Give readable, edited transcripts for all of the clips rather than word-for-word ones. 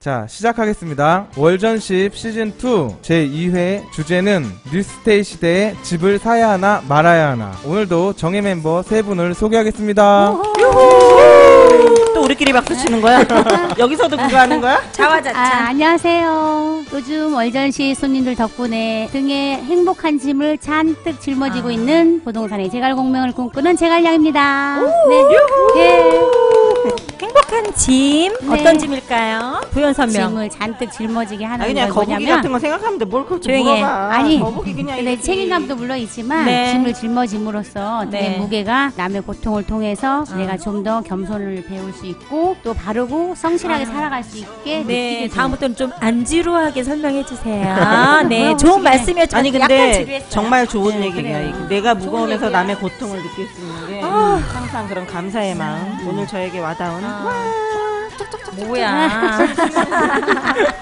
자, 시작하겠습니다. 월전십 시즌2 제2회 주제는 뉴스테이 시대에 집을 사야 하나 말아야 하나. 오늘도 정예 멤버 3분을 소개하겠습니다. 또 우리끼리 박수 치는 거야? 여기서도 그거 하는 거야? 자화자찬. 안녕하세요. 요즘 월전시 손님들 덕분에 등에 행복한 짐을 잔뜩 짊어지고 있는 부동산의 재갈공명을 꿈꾸는 재갈량입니다. 네. 예. 행복한 짐? 네. 어떤 짐일까요? 부연 설명. 짐을 잔뜩 짊어지게 하는 그냥 건 거북이 뭐냐면 같은 거 생각하면 돼. 뭘 그렇게 조용히 해. 물어봐. 아니, 거북이 그냥 근데 이렇게. 책임감도 물론 있지만 네. 짐을 짊어짐으로써 네. 내 무게가 남의 고통을 통해서 내가 좀 더 겸손을 배울 수 있고 또 바르고 성실하게 살아갈 수 있게 네, 느끼게 다음부터는 좀 안 지루하게 설명해 주세요. 네, 좋은 말씀이었지만 아니 약간 근데 지루했어요. 정말 좋은 네, 얘기야. 그래요. 내가 무거우면서 남의 고통을 느낄 수 있는 게 항상 그런 감사의 마음. 오늘 저에게 와닿은 뭐야.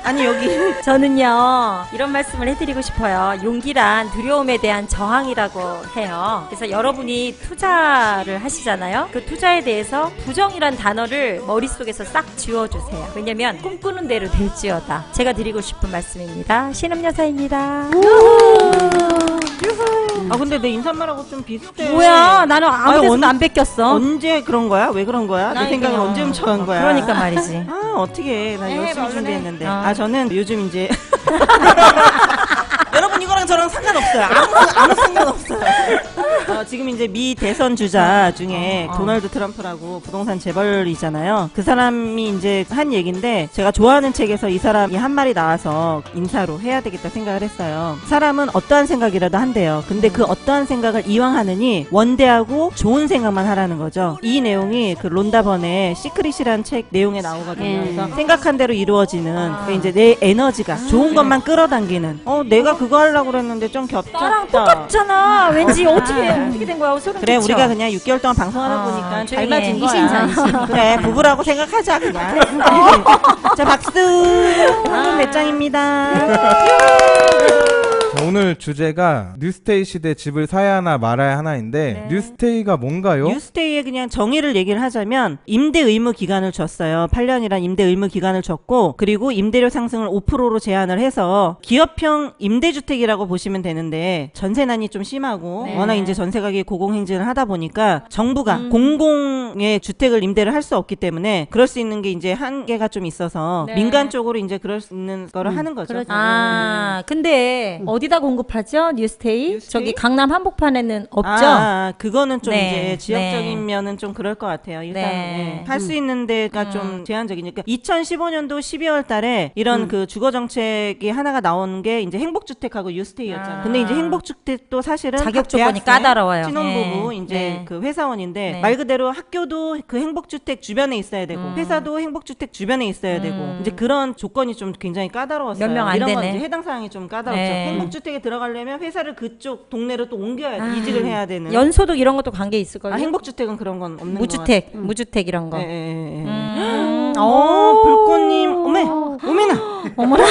아니 여기 저는요 이런 말씀을 해드리고 싶어요. 용기란 두려움에 대한 저항이라고 해요. 그래서 여러분이 투자를 하시잖아요. 그 투자에 대해서 부정이란 단어를 머릿속에서 싹 지워주세요. 왜냐면 꿈꾸는 대로 될지어다. 제가 드리고 싶은 말씀입니다. 신음여사입니다. 아 근데 내 인사말하고 좀 비슷해. 뭐야, 나는 아무 데서도 언- 안 뺏겼어. 언제 그런 거야? 왜 그런 거야? 내 생각을 그냥. 언제 훔쳐간 거야? 그러니까 말이지. 아 어떻게 나 열심히 준비했는데. 어. 아 저는 요즘 이제 여러분 이거랑 저랑 상관없어요. 아무 상관없어요. 지금 이제 미 대선 주자 중에 도널드 트럼프라고 부동산 재벌이잖아요. 그 사람이 이제 한 얘기인데 제가 좋아하는 책에서 이 사람이 한 말이 나와서 인사로 해야 되겠다 생각을 했어요. 사람은 어떠한 생각이라도 한대요. 근데 그 어떠한 생각을 이왕 하느니 원대하고 좋은 생각만 하라는 거죠. 이 내용이 그 론다 번의 시크릿이라는 책 내용에 나오거든요. 그래서 생각한 대로 이루어지는 그러니까 이제 내 에너지가 좋은 것만 끌어당기는 내가 그거 하려고 그랬는데 좀 겹쳤다. 나랑 똑같잖아. 왠지 어떻게 된 거야? 소름 그래 끼쳐. 우리가 그냥 6개월 동안 방송하다 보니까 잘 맞은 거야. 이신전심. 그래 부부라고 생각하자 그냥. 자 박수. 배짱입니다. 자, 오늘 주제가 뉴스테이 시대 집을 사야 하나 말아야 하나인데 뉴스테이가 뭔가요? 뉴스테이의 그냥 정의를 얘기를 하자면 임대 의무 기간을 줬어요. 8년이란 임대 의무 기간을 줬고 그리고 임대료 상승을 5%로 제한을 해서 기업형 임대주택이라고 보시면 되는데 전세난이 좀 심하고 워낙 이제 전세 가격이 고공행진을 하다 보니까 정부가 공공의 주택을 임대를 할 수 없기 때문에 그럴 수 있는 게 이제 한계가 좀 있어서 민간 쪽으로 이제 그럴 수 있는 거를 하는 거죠. 그렇죠. 아, 근데 어디다 공급하죠? 뉴스테이? 뉴스테이? 저기 강남 한복판에는 없죠? 그거는 좀 네, 이제 지역적인 면은 좀 그럴 것 같아요. 일단 네. 할 수 있는 데가 좀 제한적이니까 2015년도 12월 달에 이런 그 주거 정책이 하나가 나온 게 이제 행복주택하고 뉴스테이였잖아요. 근데 이제 행복주택도 사실은 자격 각 조건이 대학생, 까다로워요. 신혼부부 네. 이제 네. 그 회사원인데 네. 말 그대로 학교도 그 행복주택 주변에 있어야 되고 회사도 행복주택 주변에 있어야 되고 이제 그런 조건이 좀 굉장히 까다로웠어요. 몇 명 안 이런 건 되네. 이제 해당 사항이 좀 까다롭죠. 네. 행복주택에 들어가려면 회사를 그쪽 동네로 또 옮겨야 돼. 이직을 해야 되는. 연소득 이런 것도 관계 있을 거예요. 행복주택은 그런 건 없는 무주택, 무주택 이런 거. 거 같아요. 오, 불꽃님, 오메나. 어머나.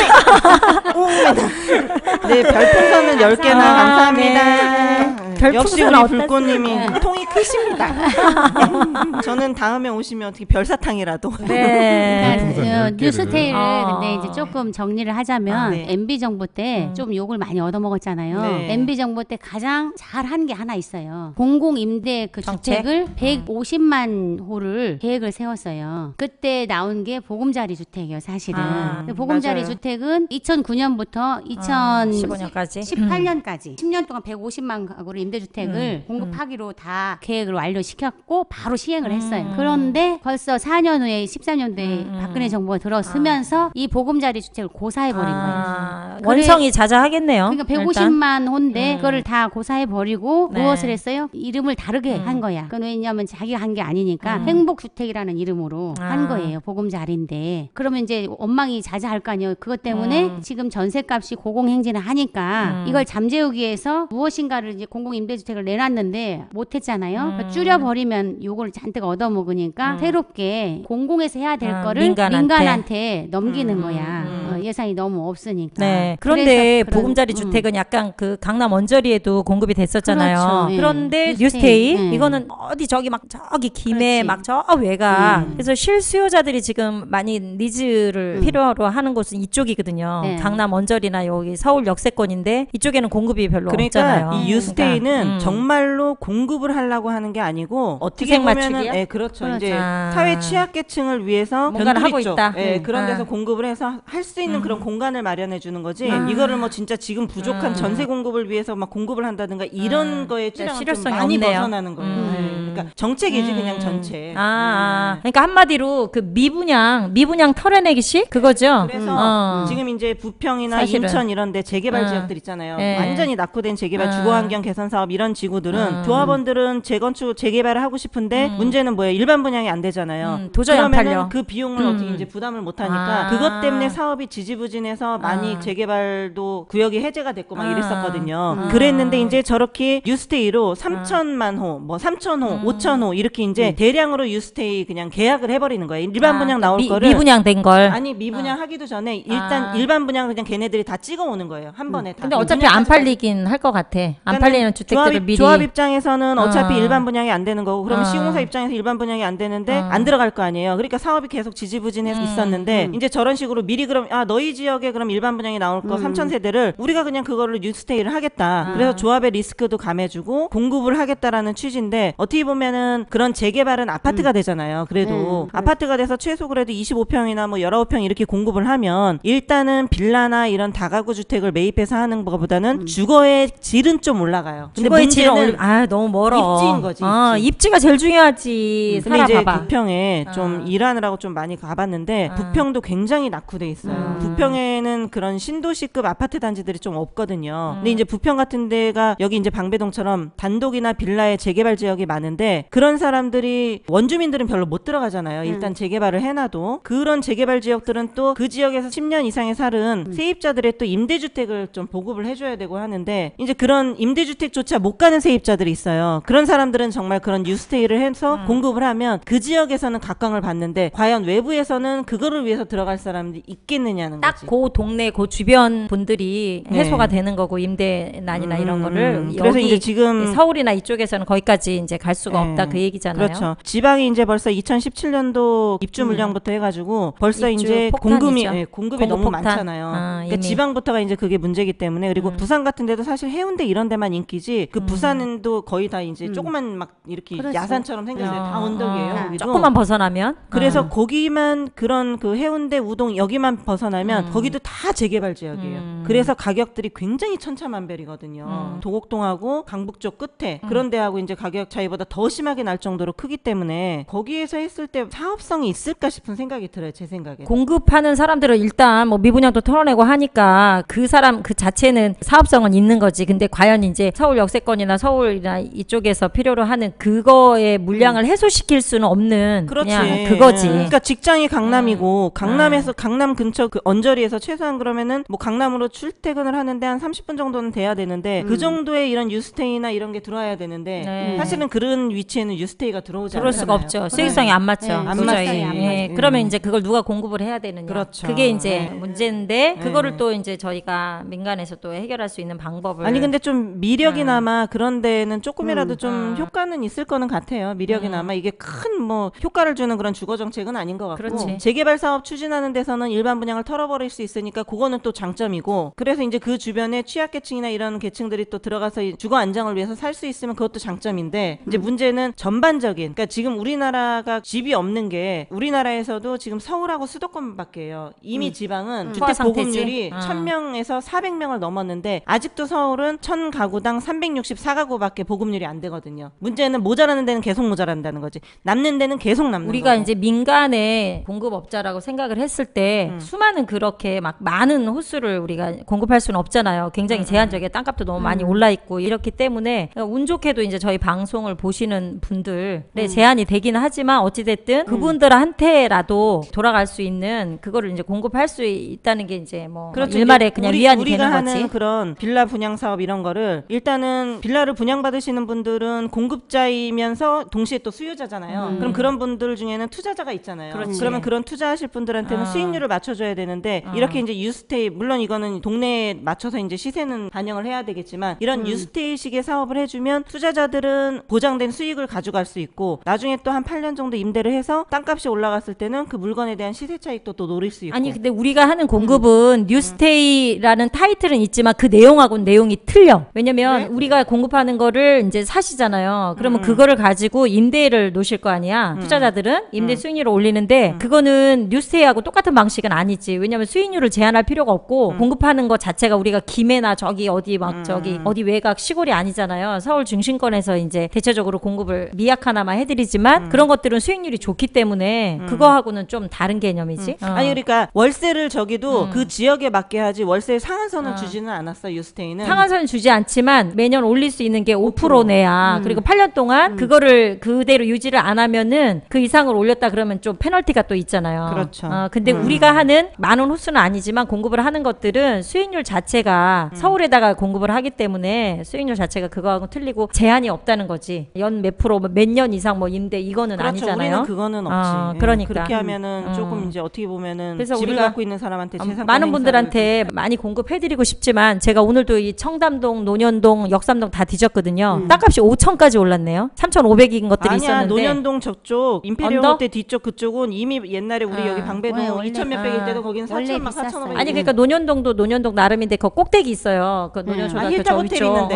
네, 별풍선은 10개나 감사합니다. 별풍선 역시 우리 어땠어요? 불꽃님이 통이 크십니다. 저는 다음에 오시면 어떻게 별사탕이라도. 네. 별풍선 10개를. 뉴스테이를 아. 근데 이제 조금 정리를 하자면 네. MB 정부 때 좀 욕을 많이 얻어먹었잖아요. 네. MB 정부 때 가장 잘한 게 하나 있어요. 공공 임대 그 정책? 주택을 150만 호를 계획을 세웠어요. 그때 나온 게 보금자리 주택이에요, 사실은. 근데 보금자리 맞아요. 주택은 2009년부터 15년까지. 18년까지 10년 동안 150만 가구를 임대주택을 공급하기로 다 계획을 완료시켰고 바로 시행을 했어요. 그런데 벌써 4년 후에 14년도에 박근혜 정부가 들어서면서 이 보금자리 주택을 고사해버린 거예요. 원성이 자자하겠네요. 그러니까 150만 호인데 그거를 다 고사해버리고 네. 무엇을 했어요? 이름을 다르게 한 거야. 그건 왜냐하면 자기가 한 게 아니니까 행복주택이라는 이름으로 한 거예요. 보금자리인데. 그러면 이제 원망이 자자할 거 아니에요. 그것 때문에 지금 전세값이 고공행진을 하니까 이걸 잠재우기 위해서 무엇인가를 이제 공공임대주택을 내놨는데 못했잖아요. 그러니까 줄여버리면 요걸 잔뜩 얻어먹으니까 새롭게 공공에서 해야 될 거를 민간한테. 민간한테 넘기는 거야. 예산이 너무 없으니까. 네. 예. 그런데 그래서 보금자리 주택은 약간 그 강남 원저리에도 공급이 됐었잖아요. 그렇죠. 예. 그런데 뉴스테이. 뉴스테이 예. 이거는 어디 저기 막 저기 김해 그렇지. 막 저 외가 그래서 실수요자들이 지금 많이 니즈를 필요로 하는 곳은 이쪽이거든요. 네. 강남 원저리나 여기 서울 역세권인데 이쪽에는 공급이 별로 그러니까 없잖아요. 이 유스테이는 그러니까, 정말로 공급을 하려고 하는 게 아니고 어떻게 투색 보면은 맞추기야? 예, 그렇죠. 그렇죠. 이제 아. 사회 취약계층을 위해서 뭔가를 변두리 하고 쪽, 있다. 예, 그런 데서 아. 공급을 해서 할 수 있는 그런 공간을 마련해 주는 거지. 아. 이거를 뭐 진짜 지금 부족한 전세 공급을 위해서 막 공급을 한다든가 이런 거에 그러니까 좀 실효성이 많이 없네요. 벗어나는 거예요. 예, 그러니까 정책이지 그냥 전체. 그러니까 한마디로 그 미분양 털어내기식 그거죠. 그래서 지금 이제 부평이나 사실은. 인천 이런데 재개발 지역들 있잖아요. 예. 완전히 낙후된 재개발 주거환경 개선 사업 이런 지구들은 조합원들은 재건축 재개발을 하고 싶은데 문제는 뭐예요? 일반 분양이 안 되잖아요. 도저히 안 그러면은 팔려. 그 비용을 어떻게 이제 부담을 못 하니까 아. 그것 때문에 사업이 지지부진해서 많이 재개발도 구역이 해제가 됐고 막 이랬었거든요. 그랬는데 이제 저렇게 유스테이로 3천만 호, 뭐 3,000호, 5,000호 이렇게 이제 대량으로 유스테이 그냥 계약을 해버리는 거예요. 일반 분양 나올 거를 미분양된 걸. 아니 미분양 하기도 전에 일단 일반 분양 그냥 걔네들이 다 찍어 오는 거예요. 한 번에 다. 근데 어차피 안 팔리긴 할 것 같아. 안 팔리는 주택들을 미리. 조합 입장에서는 어차피 일반 분양이 안 되는 거고 그러면 어. 시공사 입장에서 일반 분양이 안 되는데 안 들어갈 거 아니에요. 그러니까 사업이 계속 지지부진해서 있었는데 이제 저런 식으로 미리 그럼 너희 지역에 그럼 일반 분양이 나올 거 3,000세대를 우리가 그냥 그걸로 뉴스테이를 하겠다. 그래서 조합의 리스크도 감해주고 공급을 하겠다라는 취지인데 어떻게 보면은 그런 재개발은 아파트가 되잖아요. 그래도 아파트가 돼서 최소 그래도 25평이나 뭐 19평 이렇게 공급을 하면 일단은 빌라나 이런 다가구 주택을 매입해서 하는 것보다는 주거의 질은 좀 올라가요. 근데 주거의 질은 문제는 너무 멀어. 입지인 거지, 입지. 입지가 제일 중요하지. 근데 이제 살아봐봐. 부평에 좀 일하느라고 좀 많이 가봤는데 부평도 굉장히 낙후돼 있어요. 부평에는 그런 신도시급 아파트 단지들이 좀 없거든요. 근데 이제 부평 같은 데가 여기 이제 방배동처럼 단독이나 빌라의 재개발 지역이 많은데 그런 사람들이 원주민들은 별로 못 들어가잖아요. 일단 재개발을 해놔도 그런 재개발 지역들은 또 그 지역에서 10년 이상의 살은 세입자들의 또 임대주택을 좀 보급을 해줘야 되고 하는데 이제 그런 임대주택조차 못 가는 세입자들이 있어요. 그런 사람들은 정말 그런 뉴스테이를 해서 공급을 하면 그 지역에서는 각광을 받는데 과연 외부에서는 그거를 위해서 들어갈 사람들이 있겠느냐는 딱 거지. 그 동네 그 주변 분들이 네. 해소가 되는 거고 임대난이나 이런 거를 그래서 여기 이제 지금 서울이나 이쪽에서는 거기까지 이제 갈 수가 네. 없다 그 얘기잖아요. 그렇죠. 지방이 이제 벌써 2017년도 입주 물량부터 해가지고 벌써 입주 이제 폭탄이죠. 공급이 너무 공급 폭탄. 많잖아요. 그러니까 이미. 지방부터가 이제 그게 문제이기 때문에 그리고 부산 같은 데도 사실 해운대 이런 데만 인기지 그 부산도 거의 다 이제 조그만 막 이렇게 그렇죠. 야산처럼 생겼어요. 다 언덕이에요. 거기도. 조금만 벗어나면 그래서 거기만 그런 그 해운대 우동 여기만 벗어나면 거기도 다 재개발 지역이에요. 그래서 가격들이 굉장히 천차만별이거든요. 도곡동하고 강북 쪽 끝에 그런 데하고 이제 가격 차이보다 더 심하게 날 정도로 크기 때문에 거기에서 했을 때 사업성이 있을까 싶은 생각이 들어요. 제 생각에. 공급하는 사람들은 일단 뭐 미분양도 털어내고 하니까 그 사람 그 자체는 사업성은 있는 거지. 근데 과연 이제 서울 역세권이나 서울이나 이쪽에서 필요로 하는 그거의 물량을 해소시킬 수는 없는 그렇지. 그냥 그거지. 그러니까 직장이 강남이고 강남에서 강남 근처 그 언저리에서 최소한 그러면은 뭐 강남으로 출퇴근을 하는데 한 30분 정도는 돼야 되는데 그 정도의 이런 유스테이나 이런 게 들어와야 되는데 네. 사실은 그런 위치에는 유스테이가 들어오지 들어올 수가 않잖아요. 없죠. 수익성이 안 맞죠. 네, 안 도저히. 맞아요. 안 예, 맞아요. 그러면 이제 그걸 누가 공급을 해야 되느냐. 그렇죠. 그게 이제 네. 문제인데 그거를 또 이제 저희가 민간에서 또 해결할 수 있는 방법을 아니 근데 좀 미력이나마 그런 데는 조금이라도 좀 효과는 있을 거는 같아요. 미력이나마 이게 큰 뭐 효과를 주는 그런 주거 정책은 아닌 것 같고 그렇지. 재개발 사업 추진하는 데서는 일반 분양을 털어버릴 수 있으니까 그거는 또 장점이고 그래서 이제 그 주변에 취약계층이나 이런 계층들이 또 들어가서 이 주거 안정을 위해서 살 수 있으면 그것도 장점인데 이제 문제는 전반적인 그러니까 지금 우리나라가 집이 없는 게 우리나라에서도 지금 서울하고 수도권밖에요. 이미 지방은 투하 주택 상태지. 보급률이 1000명에서 400명을 넘었는데 아직도 서울은 1000가구당 364가구밖에 보급률이 안 되거든요. 문제는 모자라는 데는 계속 모자란다는 거지. 남는 데는 계속 남는 우리가 거고. 이제 민간의 공급업자라고 생각을 했을 때 수많은 그렇게 막 많은 호수를 우리가 공급할 수는 없잖아요. 굉장히 제한적이에요. 땅값도 너무 많이 올라 있고 이렇기 때문에 운 좋게도 이제 저희 방송을 보시는 분들의 제한이 되긴 하지만 어찌 됐든 그분들한테라도 돌아갈 수 있는 그거를 이제 공급할 수 있다는 게 이제 뭐 그렇죠. 일말에 이제 그냥 위안이 우리가 되는 하는 거지. 그런 빌라 분양 사업 이런 거를 일단은 빌라를 분양받으시는 분들은 공급자이면서 동시에 또 수요자잖아요. 그럼 그런 분들 중에는 투자자가 있잖아요. 그렇지. 그러면 그런 투자하실 분들한테는 수익률을 맞춰줘야 되는데 이렇게 이제 유스테이 물론 이거는 동네에 맞춰서 이제 시세는 반영을 해야 되겠지만 이런 뉴스테이식의 사업을 해주면 투자자들은 보장된 수익을 가져갈 수 있고 나중에 또 한 8년 정도 임대를 해서 땅값이 올라갔을 때는 그 물건에 대한 시세 차익도 또 노릴 수 있고. 아니 근데 우리가 하는 공급은 뉴스테이라는 타이틀은 있지만 그 내용하고는 내용이 틀려. 왜냐면 우리가 공급하는 거를 이제 사시잖아요. 그러면 그거를 가지고 임대를 놓으실 거 아니야. 투자자들은 임대 수익률을 올리는데 그거는 뉴스테이하고 똑같은 방식은 아니지. 왜냐면 수익률을 제한할 필요가 없고 공급하는 것 자체가 우리가 김해나 저기 어디 막 저기 어디 외곽 시골이 아니잖아요. 서울 중심권에서 이제 대체적으로 공급을 미약 하나만 해드리지만 그런 것들은 수익률이 좋기 때문에 그거하고는 좀 다른 개념이지. 아니 그러니까 월세를 저기도 그 지역에 맞게 하지 월세 상한선을 주지는 않았어 유스테이는. 상한선 주지 않지만 매년 올릴 수 있는 게 5% 내야. 그리고 8년 동안 그거를 그대로 유지를 안 하면은 그 이상을 올렸다 그러면 좀 페널티가 또 있잖아요. 그렇죠. 근데 우리가 하는 많은 호수는 아니지만 공급을 하는 것들은 수익률 자체가 서울에다가 공급을 하기 때문에 수익률 자체가 그거하고 틀리고 제한이 없다는 거지. 연 몇 프로 몇 년 이상 뭐 임대 이거는 그렇죠. 아니잖아요. 우리는 그거는 없지. 그러니까 그렇게 하면은 조금 이제 어떻게 보면은 그래서 집을 우리가 갖고 있는 사람한테 재산권 많은 행사를 분들한테 많이 공급해드리고 싶지만 제가 오늘도 이 청담동, 논현동, 역삼동 다 뒤졌거든요. 땅값이 5천까지 올랐네요. 3,500인 것들이 아니야, 있었는데 논현동 저쪽 임페리얼 언더? 호텔 뒤쪽 그쪽은 이미 옛날에 우리 여기 방배동 원래 2천 몇백일 때도 거기는 원래 4천 막 비쌌어요. 4,500. 아니 그러니까 논현동도 논현동 나름인데 그 꼭대기 있어요. 그 논현초등학교 힐탑 저 호텔 위쪽. 있는데.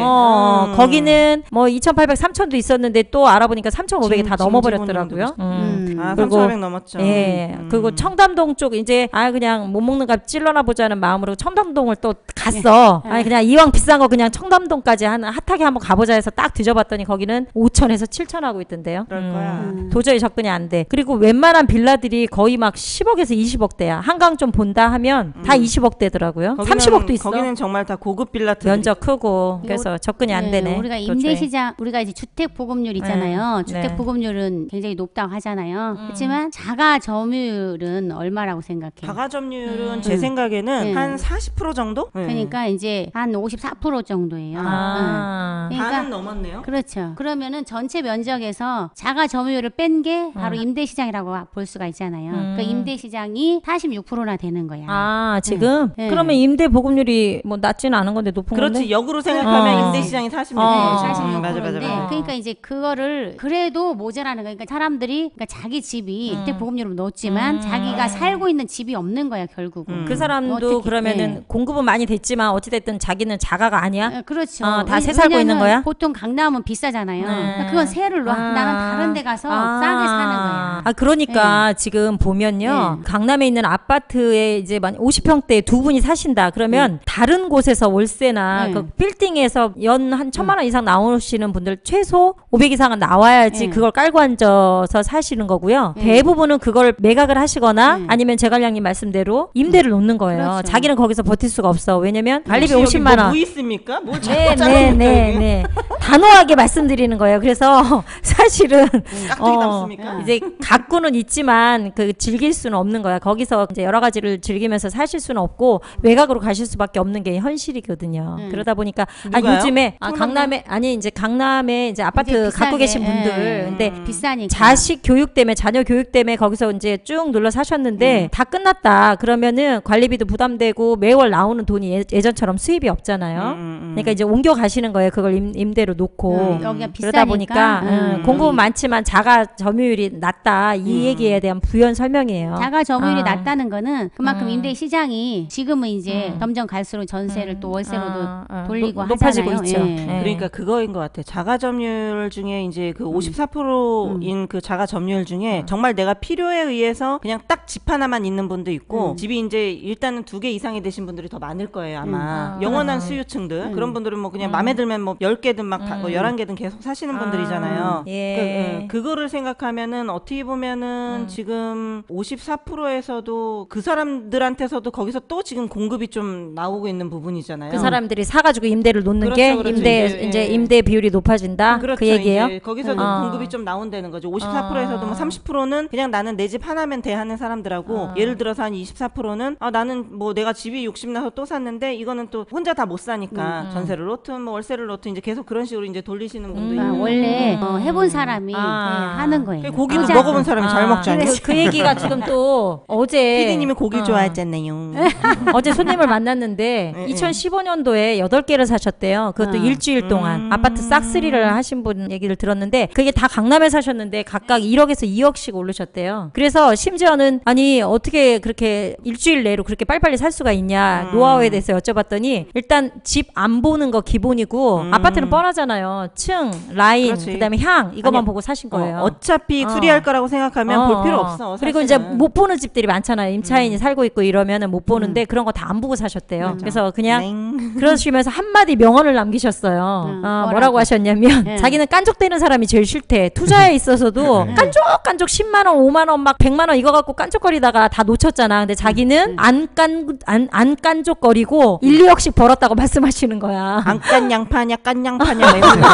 거기는 뭐 2,800, 3,000도 있었는데 또 알아보니까 3,500이 다 지금 넘어버렸더라고요. 아, 그리고 3,500 넘었죠. 예. 그리고 청담동 쪽 이제 그냥 못 먹는 값 찔러나 보자는 마음으로 청담동을 또 갔어. 아니 그냥 이왕 비싼 거 그냥 청담동까지 핫하게 한번 가보자 해서 딱 뒤져봤더니 거기는 5천에서 7천 하고 있던데요. 그럴 거야. 도저히 접근이 안 돼. 그리고 웬만한 빌라들이 거의 막 10억에서 20억대야. 한강 좀 본다 하면 다 20억대더라고요. 30억도 있어. 거기는 정말 다 고급 빌라들. 면적 크고 그래서 접근이 안 되네. 우리가 도저히. 임대시장 우리가 이제 주택 보급률 있잖아요. 네. 주택 네. 보급률은 굉장히 높다고 하잖아요. 그렇지만 자가 점유율은 얼마라고 생각해요? 자가 점유율은 제 생각에는 한 40% 정도? 그러니까 이제 한 54% 정도예요. 그러니까 반은 넘었네요. 그렇죠. 그러면은 전체 면적에서 자가 점유율을 뺀 게 바로 임대시장이라고 볼 수가 있잖아요. 그러니까 임대시장이 46%나 되는 거야. 지금? 네. 그러면 임대 보급률이 뭐 낮지는 않은 건데 높은 그렇지. 건데? 역으로 생각하면 임대시장이 46%. 맞아. 맞아. 그러니까 이제 그거를 그래도 모자라는 거야. 그러니까 사람들이 그러니까 자기 집이 주택 보급률은 높지만 자기가 살고 있는 집이 없는 거야 결국은. 그 사람도 어떻게, 그러면은 공급은 많이 됐지만 어찌됐든 자기는 자가가 아니야? 그렇죠. 다 새 살고 있는 거야? 보통 강남은 비싸잖아요. 그러니까 그건 세를 나는 다른 데 가서 싸게 사는 거야. 그러니까 지금 보면요. 강남에 있는 아파트에 이제 50평대에 두 분이 사신다. 그러면 다른 곳에서 월세나 그 빌딩에서 연 한 1,000만 원 이상 나오시는 분들 최소 500 이상은 나와야지 그걸 깔고 앉아서 사시는 거고요. 대부분은 그걸 매각을 하시거나 아니면 제갈량님 말씀대로 임대를 놓는 거예요. 그렇죠. 자기는 거기서 버틸 수가 없어. 왜냐면 관리비 혹시 50만 원. 뭐 있습니까? 뭘 자꾸 짜증 네. 단호하게 말씀드리는 거예요. 그래서 사실은 깍두기 남습니까? 이제 갖고는 있지만 그 즐길 수는 없는 거야. 거기서 이제 여러 가지를 즐기면서 사실 수는 없고 외곽으로 가실 수밖에 없는 게 현실이거든요. 그러다 보니까 누가요? 요즘에 강남에 이제 아파트 이제 갖고 비싸게, 계신 분들 근데 비싸니까. 자식 교육 때문에 자녀 교육 때문에 거기서 이제 쭉 눌러 사셨는데 다 끝났다. 그러면은 관리비도 부담되고 매월 나오는 돈이 예전처럼 수입이 없잖아요. 그러니까 이제 옮겨 가시는 거예요. 그걸 임대로 놓고 여기가 그러다 비싸니까. 보니까 공급은 많지만 자가 점유율이 낮다. 이 얘기에 대한 부연 설명이에요. 자가 점유율이 낮다는 거는 그만큼 임대 시장이 지금은 이제 음. 점점 갈수록 전세를 또 월세로도 돌리고 높아지고 하잖아요. 있죠. 예. 네. 그러니까 그거인 것 같아. 자가 점유율 중에 이제 그 54%인 그 자가 점유율 중에 정말 내가 필요에 의해서 그냥 딱 집 하나만 있는 분도 있고 집이 이제 일단은 2개 이상이 되신 분들이 더 많을 거예요 아마. 영원한 수요층들 그런 분들은 뭐 그냥 마음에 들면 뭐 10개든 막 뭐 11개든 계속 사시는 분들이잖아요. 예. 그거를 생각하면은 어떻게 보면은 지금 54%에서도 그 사람들한테서도 거기서 또 지금 공급이 좀 나오고 있는 부분이잖아요. 그 사람들이 사가지고 임대를 놓는 그렇죠, 게 그렇죠. 이제 예. 임대 비율이 높아진다. 그렇죠. 그 얘기예요. 이제 거기서도 공급이 좀 나온다는 거죠. 54%에서도 뭐 30%는 그냥 나는 내 집 하나면 돼 하는 사람들하고 예를 들어서 한 24%는 나는 뭐 내가 집이 욕심나서 또 샀는데 이거는 또 혼자 다 못 사니까 전세를 놓든 뭐 월세를 놓든 이제 계속 그런 식으로 방식으로 이제 돌리시는 분도 그러니까 있고. 원래 해본 사람이 아. 하는 거예요. 고기도 투자. 먹어본 사람이 잘 먹지 않아요? 그 얘기가 지금 또 어제 피디님이 고기를 좋아했잖아요. 어제 손님을 만났는데 네, 2015년도에 8개를 사셨대요. 그것도 일주일 동안 아파트 싹쓸이를 하신 분 얘기를 들었는데 그게 다 강남에 사셨는데 각각 1억에서 2억씩 오르셨대요. 그래서 심지어는 아니 어떻게 그렇게 일주일 내로 그렇게 빨리빨리 살 수가 있냐 노하우에 대해서 여쭤봤더니 일단 집 안 보는 거 기본이고 아파트는 뻔하잖아요. 층, 라인, 그렇지. 그다음에 향 이것만 아니, 보고 사신 거예요. 어차피 수리할 거라고 생각하면 볼 필요 없어. 그리고 사실은. 이제 못 보는 집들이 많잖아요. 임차인이 살고 있고 이러면은 못 보는데 그런 거 다 안 보고 사셨대요. 맞아. 그래서 그냥 넹. 그러시면서 한마디 명언을 남기셨어요. 뭐라고 뭐라고? 하셨냐면 자기는 깐족대는 사람이 제일 싫대. 투자에 있어서도 깐족 10만 원, 5만 원, 막 100만 원 이거 갖고 깐족거리다가 다 놓쳤잖아. 근데 자기는 안 깐족거리고 1, 2억씩 벌었다고 말씀하시는 거야. 안 깐 양파냐 깐 양파냐 막 이런 거.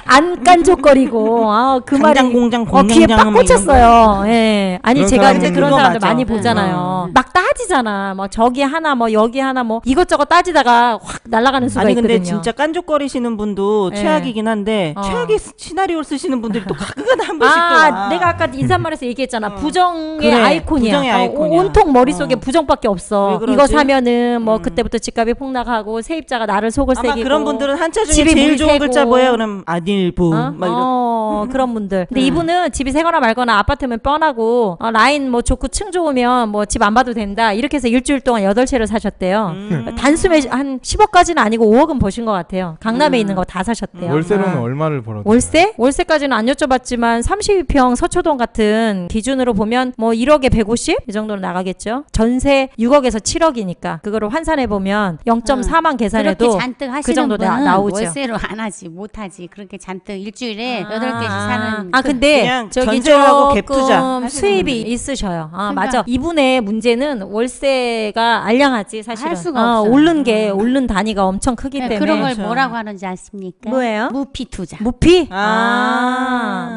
안 깐족거리고 그 말이 장장 공장 귀에 공장장 빡 뭐 이런 꽂혔어요. 예. 아니 그런 제가 사람들 이제 그런 그거 사람들 맞아. 많이 보잖아요. 막 따지잖아. 뭐 저기 하나 뭐 여기 하나 뭐 이것저것 따지다가 확 날아가는 수가 아니 있거든요. 근데 진짜 깐족거리시는 분도 네. 최악이긴 한데 최악의 시나리오를 쓰시는 분들이 또 가끔가다 한 번씩 또 와. 내가 아까 인사말에서 얘기했잖아. 부정의 그래, 아이콘이야. 부정의 아이콘이야. 온통 머릿속에 부정밖에 없어. 왜 그러지? 이거 사면은 뭐 그때부터 집값이 폭락하고 세입자가 나를 속을 아마 새기고 그런 분들은 한자 중에 집이 제일 물 좋은 새고. 글자 뭐예요? 그럼 아닐부 막 이런. 그런 분들. 근데 이분은 집이 새거나 말거나 아파트면 뻔하고 라인 뭐 좋고 층 좋으면 뭐 집 안 봐도 된다. 이렇게 해서 일주일 동안 8채를 사셨대요. 단숨에 한 10억까지는 아니고 5억은 버신 것 같아요. 강남에 있는 거 다 사셨대요. 월세로는 얼마를 벌었죠? 월세? 월세까지는 안 여쭤봤지만 32평 서초동 같은 기준으로 보면 뭐 1억에 150? 이 정도로 나가겠죠. 전세 6억에서 7억이니까 그거를 환산해 보면 0.4만 계산해도 그렇게 잔뜩 하시는 그 정도 분은 나오죠. 월세로 안 하지 못하지. 그렇게 잔뜩 일주일에 8개씩 사는 근데 그냥 저기 전세하고 갭 투자 조금 하시는 수입이 분들. 있으셔요. 그러니까. 맞아. 이분의 문제는 월세가 알량하지 사실은. 할 수가 없어요. 오른 단위가 엄청 크기 때문에. 그런 걸 그렇죠. 뭐라고 하는지 아십니까? 뭐예요? 무피 투자. 무피?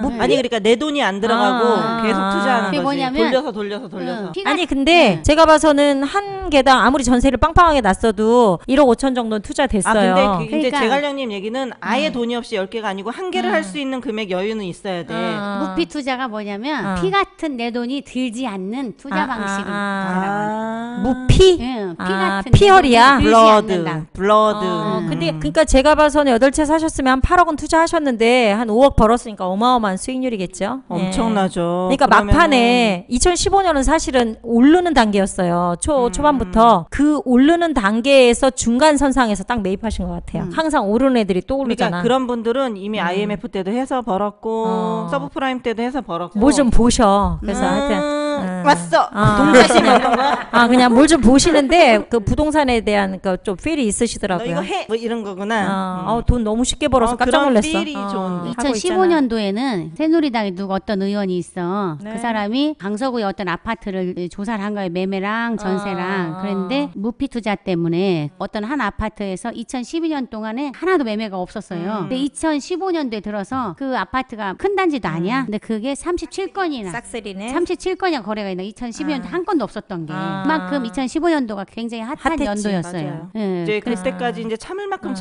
무피? 아니 그러니까 내 돈이 안 들어가고 계속 투자하는 그게 거지. 뭐냐면 돌려서. 피가 아니 근데 제가 봐서는 한 개당 아무리 전세를 빵빵하게 놨어도 1억 5천 정도는 투자됐어요. 근데 이제 그러니까. 제갈량님 얘기는 아예 돈이 없이 10개가 아니고 한 개를 할 수 있는 금액 여유는 있어야 돼. 무피 투자가 뭐냐면 피 같은 내 돈이 들지 않는 투자 방식을 말하는 무피? 피 같은 피혈이야? 내 돈이 들지 않는다. 블러드. 근데 그러니까 제가 봐서는 8채 사셨으면 한 8억은 투자하셨는데 한 5억 벌었으니까 어마어마한 수익률이겠죠. 엄청나죠. 그러니까 그러면은 막판에 2015년은 사실은 오르는 단계였어요. 초반부터 그 오르는 단계에서 중간 선상에서 딱 매입하신 것 같아요. 항상 오르는 애들이 또 오르잖아. 그러니까 그런 분들은 이미 IMF 때도 해서 벌었고 서브프라임 때도 해서 벌었고 뭐 좀 보셔. 그래서 하여튼 왔어. 동사시 뭐 이런 거. 그냥 뭘 좀 보시는데 그 부동산에 대한 그 좀 필이 너 있으시더라고요. 이거 해. 뭐 이런 거구나. 돈 너무 쉽게 벌어서 깜짝 그런 놀랐어. 필이 좋은데. 하고 있잖아. 2015년도에는 새누리당에 누구 어떤 의원이 있어. 네. 그 사람이 강서구의 어떤 아파트를 조사를 한 거예요. 매매랑 전세랑. 그런데 무피 투자 때문에 어떤 한 아파트에서 2012년 동안에 하나도 매매가 없었어요. 근데 2015년도에 들어서 그 아파트가 큰 단지도 아니야. 근데 그게 37건이나 싹쓸이네. 37건이나 거래가 있나. 2012년도 한 건도 없었던 게. 그만큼 2015년도가 굉장히 핫한 핫했지. 연도였어요. 맞아요. 예. 이제 그때까지 이제 참을 만큼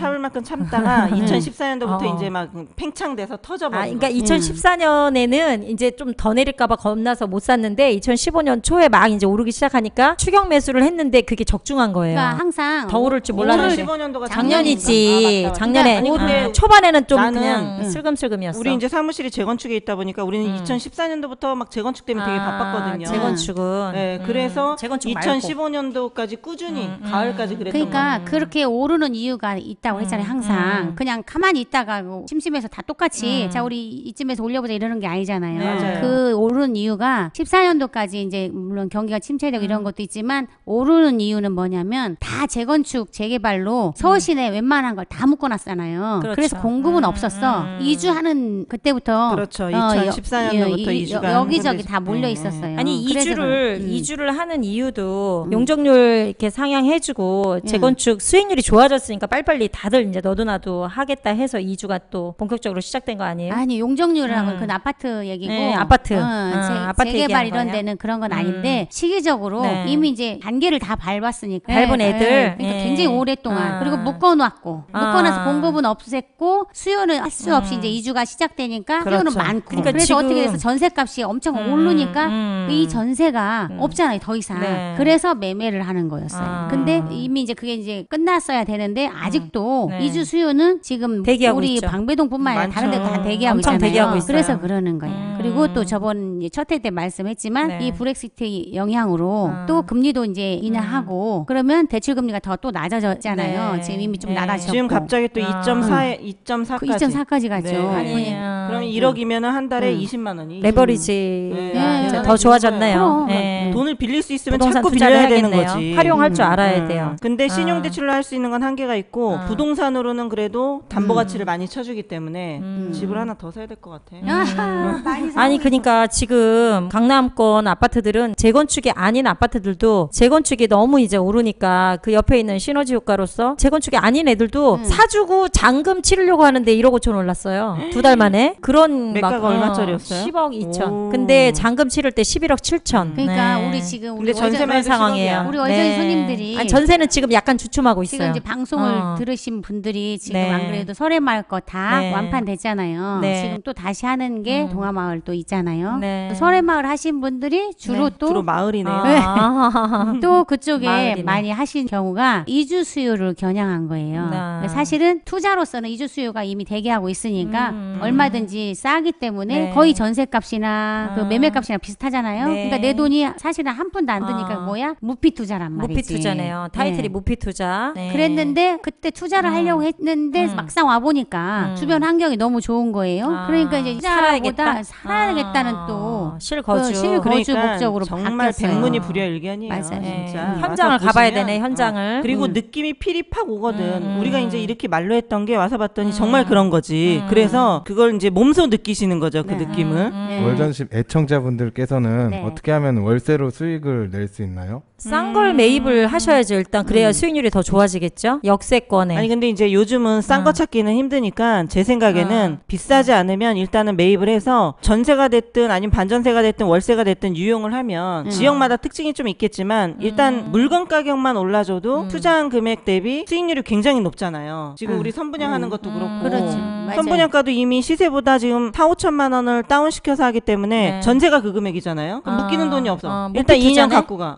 참다가 2014년도부터 이제 막 팽창돼서 터져버린 그러니까 거지. 2014년에는 이제 좀 더 내릴까봐 겁나서 못 샀는데 2015년 초에 막 이제 오르기 시작하니까 추격 매수를 했는데 그게 적중한 거예요. 그러니까 항상 더 오를 줄 몰랐는데 2015년도가 작년이지. 작년에 아니, 근데 초반에는 좀 나는, 그냥 슬금슬금이었어. 우리 이제 사무실이 재건축에 있다 보니까 우리는 2014년도부터 막 재건축 때문에 되게 바빴거든요. 재건축은. 네, 그래서 재건축 말고. 2015년도까지 꾸준히 가을까지 그랬던 그러니까 거예요. 그렇게 오르는 이유가 있다고 했잖아요. 항상 그냥 가만히 있다가 뭐 심심해서 다 똑같이 자 우리 이쯤에서 올려보자 이러는 게 아니잖아요. 맞아요. 그 오르는 이유가 14년도까지 이제 물론 경기가 침체되고 이런 것도 있지만 오르는 이유는 뭐냐면 다 재건축 재개발로 서울 시내 웬만한 걸 다 묶어놨잖아요. 그렇죠. 그래서 공급은 없었어. 이주하는 그때부터 그렇죠. 2014년도부터 이주가 여기저기 한국에서. 다 몰려 네, 있었어요. 아니 그래서 이주를 하는 이유도 용적률 이렇게 상향해주고 재건축 수익률이 좋아졌으니까 빨리빨리 다들 이제 너도 나도 하겠다 해서 이주가 또 본격적으로 시작된 거 아니에요? 아니 용적률이라는 건 그 아파트 얘기고 네, 아파트. 아파트 재개발 얘기하는 이런 거예요? 데는 그런 건 아닌데 시기적으로 네. 이미 이제 단계를 다 밟았으니까 밟은 애들? 그러니까 예. 굉장히 오랫동안 아. 그리고 묶어놨고 묶어놔서 아. 공급은 없앴고 수요는 할 수 없이 이제 이주가 시작되니까 그렇죠. 수요는 많고 그러니까 그래서 지금- 어떻게 돼서 전세값이 엄청 오르니까 이 전세가 없잖아요 더 이상 네. 그래서 매매를 하는 거였어요. 아. 근데 이미 이제 그게 이제 끝났어야 되는데 아직도 네. 이주 수요는 지금 대기하고 우리 있죠. 방배동뿐만 아니라 다른 데도 다 대기하고 엄청 있잖아요. 대기하고 있어요. 그래서 그러는 거예요. 그리고 또 저번 이제 첫 회 때 말씀했지만 네. 이 브렉시트 영향으로 또 금리도 이제 인하하고 그러면 대출 금리가 더 또 낮아졌잖아요. 네. 지금 이미 좀 네. 낮아졌고 지금 갑자기 또 2.4에 2.4까지. 그 2.4까지 가죠. 네. 아니, 그럼 1억이면 한 달에 20만 원이. 레버리지 네. 이제 네. 더 좋아졌네요. 그럼. 네. 돈을 빌릴 수 있으면 부동산 자꾸 투자를 빌려야 되는 하겠네요. 거지. 활용할 줄 알아야 돼요. 근데 신용대출을 할 수 있는 건 한계가 있고 아. 부동산으로는 그래도 담보가치를 많이 쳐주기 때문에 집을 하나 더 사야 될 것 같아. 아하, 많이 사고 아니 그러니까 지금 강남권 아파트들은 재건축이 아닌 아파트들도 재건축이 너무 이제 오르니까 그 옆에 있는 시너지 효과로서 재건축이 아닌 애들도 사주고 잔금 치르려고 하는데 1억 5천 올랐어요. 2달 만에. 그런 매가가 얼마짜리였어요? 10억 2천. 오. 근데 잔금 치를 때 11억 7천. 그러니까 네. 우리 지금 근데 우리 전세만 그런 해도 상황이에요. 10억이야. 우리 월전이 손님들이 아니, 전세는 지금 약간 주춤하고 있어요. 지금 이제 방송을 어. 들으신 분들이 지금 네. 안 그래도 설해마을 거 다 네. 완판됐잖아요. 네. 지금 또 다시 하는 게 동화마을 또 있잖아요. 네. 설해마을 하신 분들이 주로 네. 또 주로 마을이네요. 아. 또 그쪽에 마을이네. 많이 하신 경우가 이주 수요를 겨냥한 거예요. 네. 사실은 투자로서는 이주 수요가 이미 대기하고 있으니까 얼마든지 싸기 때문에 네. 거의 전세값이나 그 매매값이랑 비슷하잖아요. 네. 그러니까 내 돈이 사실은 한 푼도 안 드니까 아. 뭐야? 무피 투자란 말이지. 무피 투자네요. 타이틀이 네. 무피 투자. 네. 그랬는데 그때 투자를 하려고 했는데 막상 와 보니까 주변 환경이 너무 좋은 거예요. 아, 그러니까 이제 살아야겠다. 살아야겠다는 또 실거주. 그 실거주 그러니까 목적으로 정말 바뀌었어요. 백문이 불여일견이에요. 맞아요. 네. 진짜. 현장을 와서 가봐야 보시면, 되네, 현장을. 그리고 느낌이 필이 팍 오거든. 우리가 이제 이렇게 말로 했던 게 와서 봤더니 정말 그런 거지. 그래서 그걸 이제 몸소 느끼시는 거죠. 그 네. 느낌을. 네. 월전십 애청자분들께서는 네. 어떻게 하면 월세로 수익을 낼 수 있나요? 싼 걸 매입을 하셔야죠. 일단 그래야 수익률이 더 좋아지겠죠. 역세권에. 아니 근데 이제 요즘은 싼 거 찾기는 힘드니까 제 생각에는 비싸지 않으면 일단은 매입을 해서 전세가 됐든 아니면 반전세가 됐든 월세가 됐든 유용을 하면 지역마다 특징이 좀 있겠지만 일단 물건 가격만 올라줘도 투자한 금액 대비 수익률이 굉장히 높잖아요. 지금 우리 선분양하는 것도 그렇고 그렇죠. 맞아요. 선분양가도 이미 시세보다 지금 4, 5천만 원을 다운시켜서 하기 때문에 네. 전세가 그 금액이잖아요. 그럼 아. 묶이는 돈이 없어. 무피 일단 2년 투자네? 갖고 가.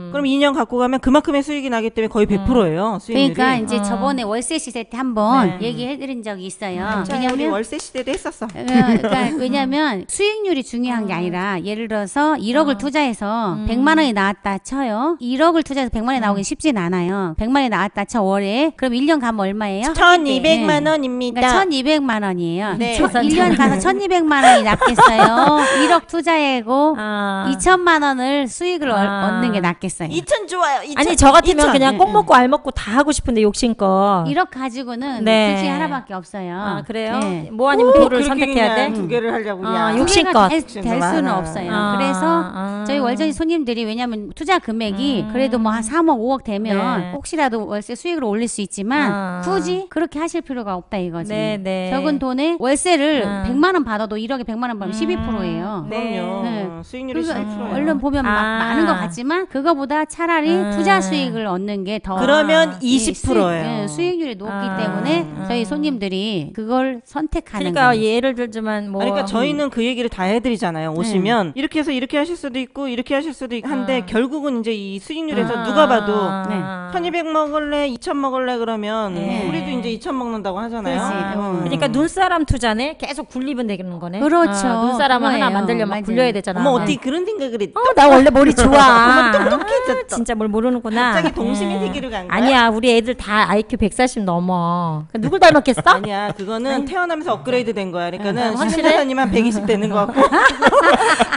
그럼 2년 갖고 가면 그만큼의 수익이 나기 때문에 거의 100%예요. 수익률이. 그러니까 이제 저번에 월세 시세 때 한번 네. 얘기해드린 적이 있어요. 자, 우리 왜냐면 월세 시대도 했었어. 그러니까 왜냐면 수익률이 중요한 게 아니라 예를 들어서 1억을 투자해서 100만 원이 나왔다 쳐요. 1억을 투자해서 100만 원이 나오긴 쉽진 않아요. 100만 원이 나왔다 쳐 월에. 그럼 1년 가면 얼마예요? 1,200만 원입니다. 그러니까 1,200만 원이에요. 네. 1년 가서 1,200만 원이 낫겠어요. 1억 투자하고 아. 2천만 원을 수익을 얻는 게 낫겠어요. 2천 좋아요. 2천. 아니 저 같으면 2천. 그냥 꼭 먹고 알 먹고 다 하고 싶은데 욕심껏. 1억 가지고는 네. 둘 중에 하나밖에 없어요. 아 그래요? 네. 뭐 아니면 도를 그렇게 선택해야 그냥 돼? 두 개를 하려고. 아, 야. 욕- 욕심껏. 될 수는 많아. 없어요. 아, 그래서 아. 저희 월전이 손님들이 왜냐면 투자 금액이 그래도 뭐 한 3억, 5억 되면 네. 혹시라도 월세 수익을 올릴 수 있지만 아. 굳이 그렇게 하실 필요가 없다 이거지. 네, 네. 적은 돈에 월세를 아. 100만 원 받아도 1억에 100만 원 받으면 12%예요. 그럼요. 네. 수익률이 그거 12%예요. 얼른 보면 아. 많은 것 같지만 그거보다 차라리 투자 수익을 얻는 게 더 그러면 20%예요. 수익률이 높기 아. 때문에 저희 손님들이 그걸 선택하는 그러니까 거예요. 예를 들지만 뭐 그러니까 저희는 그 얘기를 다 해드리잖아요. 오시면 이렇게 해서 이렇게 하실 수도 있고 이렇게 하실 수도 있고 한데 결국은 이제 이 수익률에서 누가 봐도 네. 1200 먹을래 2000 먹을래 그러면 네. 우리도 이제 2000 먹는다고 하잖아요. 그렇지. 그러니까 눈사람 투자네. 계속 굴리면 되는 거네. 그렇죠. 눈사람을 하나 그거예요. 만들려면 맞아요. 굴려야 되잖아. 어머 어떻게 그런 생각을 해? 나 원래 머리 좋아. 똑똑해. 진짜 뭘 모르는구나. 갑자기 동심의 예. 세계로 간 거야? 아니야, 우리 애들 다 IQ 140 넘어. 누굴 닮았겠어? 아니야, 그거는 태어나면서 업그레이드 된 거야. 그러니까는 확실해? 신문사님 한 120 되는 거 같고.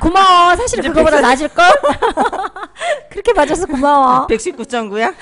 고마워. 사실은 그거보다 낮을걸? 그렇게 봐줘서 고마워. 119.9야?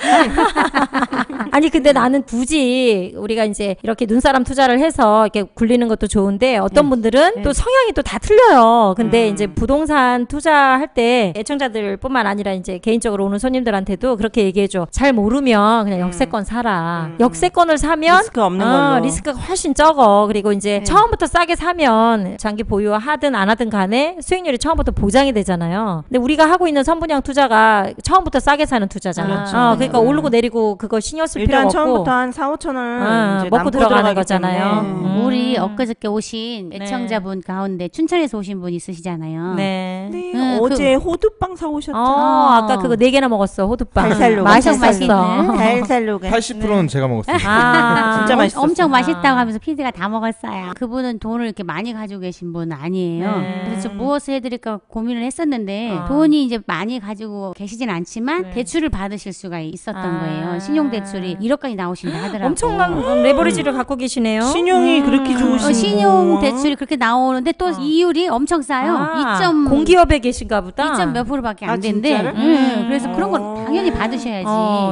아니 근데 나는 굳이 우리가 이제 이렇게 눈사람 투자를 해서 이렇게 굴리는 것도 좋은데 어떤 분들은 또 성향이 또 다 틀려요. 근데 이제 부동산 투자할 때 애청자들뿐만 아니라 이제 개인적으로 오는 손님들한테도 그렇게 얘기해줘. 잘 모르면 그냥 역세권 사라. 역세권을 사면 리스크 없는 걸로. 리스크가 훨씬 적어. 그리고 이제 처음부터 싸게 사면 장기 보유하든 안 하든 간에 수익률이 처음부터 보장이 되잖아요. 근데 우리가 하고 있는 선분양 투자가 처음부터 싸게 사는 투자잖아. 그렇죠. 그러니까 오르고 내리고 그거 신경 쓸 필요가 일단 없고 처음부터 한 4, 5천 원을 이제 먹고 남고 들어가는 들어가기 네. 거잖아요. 때문에. 우리 엊그저께 오신 애청자분 가운데 춘천에서 오신 분 있으시잖아요. 네. 네, 어제 호두빵 사오셨죠? 아까 그거 4개나 먹었어. 호두빵. 달살로. 엄청 맛있었어. 맛있는. 달살로가. 80%는 제가 먹었습니다. 진짜 맛있었어. 엄청 맛있다고 하면서 PD가 다 먹었어요. 그분은 돈을 이렇게 많이 가지고 계신 분은 아니에요. 네. 그래서 좀 무엇을 해드릴까 고민을 했었는데 돈이 이제 많이 가지고 계시진 않지만 대출을 받으실 수가 있었던 거예요. 신용대출이 1억까지 나오신다 하더라고요. 엄청난 레버리지를 갖고 계시네요. 신용이 그렇게 좋으신 신용 대출이 그렇게 나오는데 또 이율이 엄청 싸요. 2점 공기업에 계신가 보다. 2점 몇 프로밖에 안 아, 된대. 진짜로? 그래서 그런 건 당연히 받으셔야지.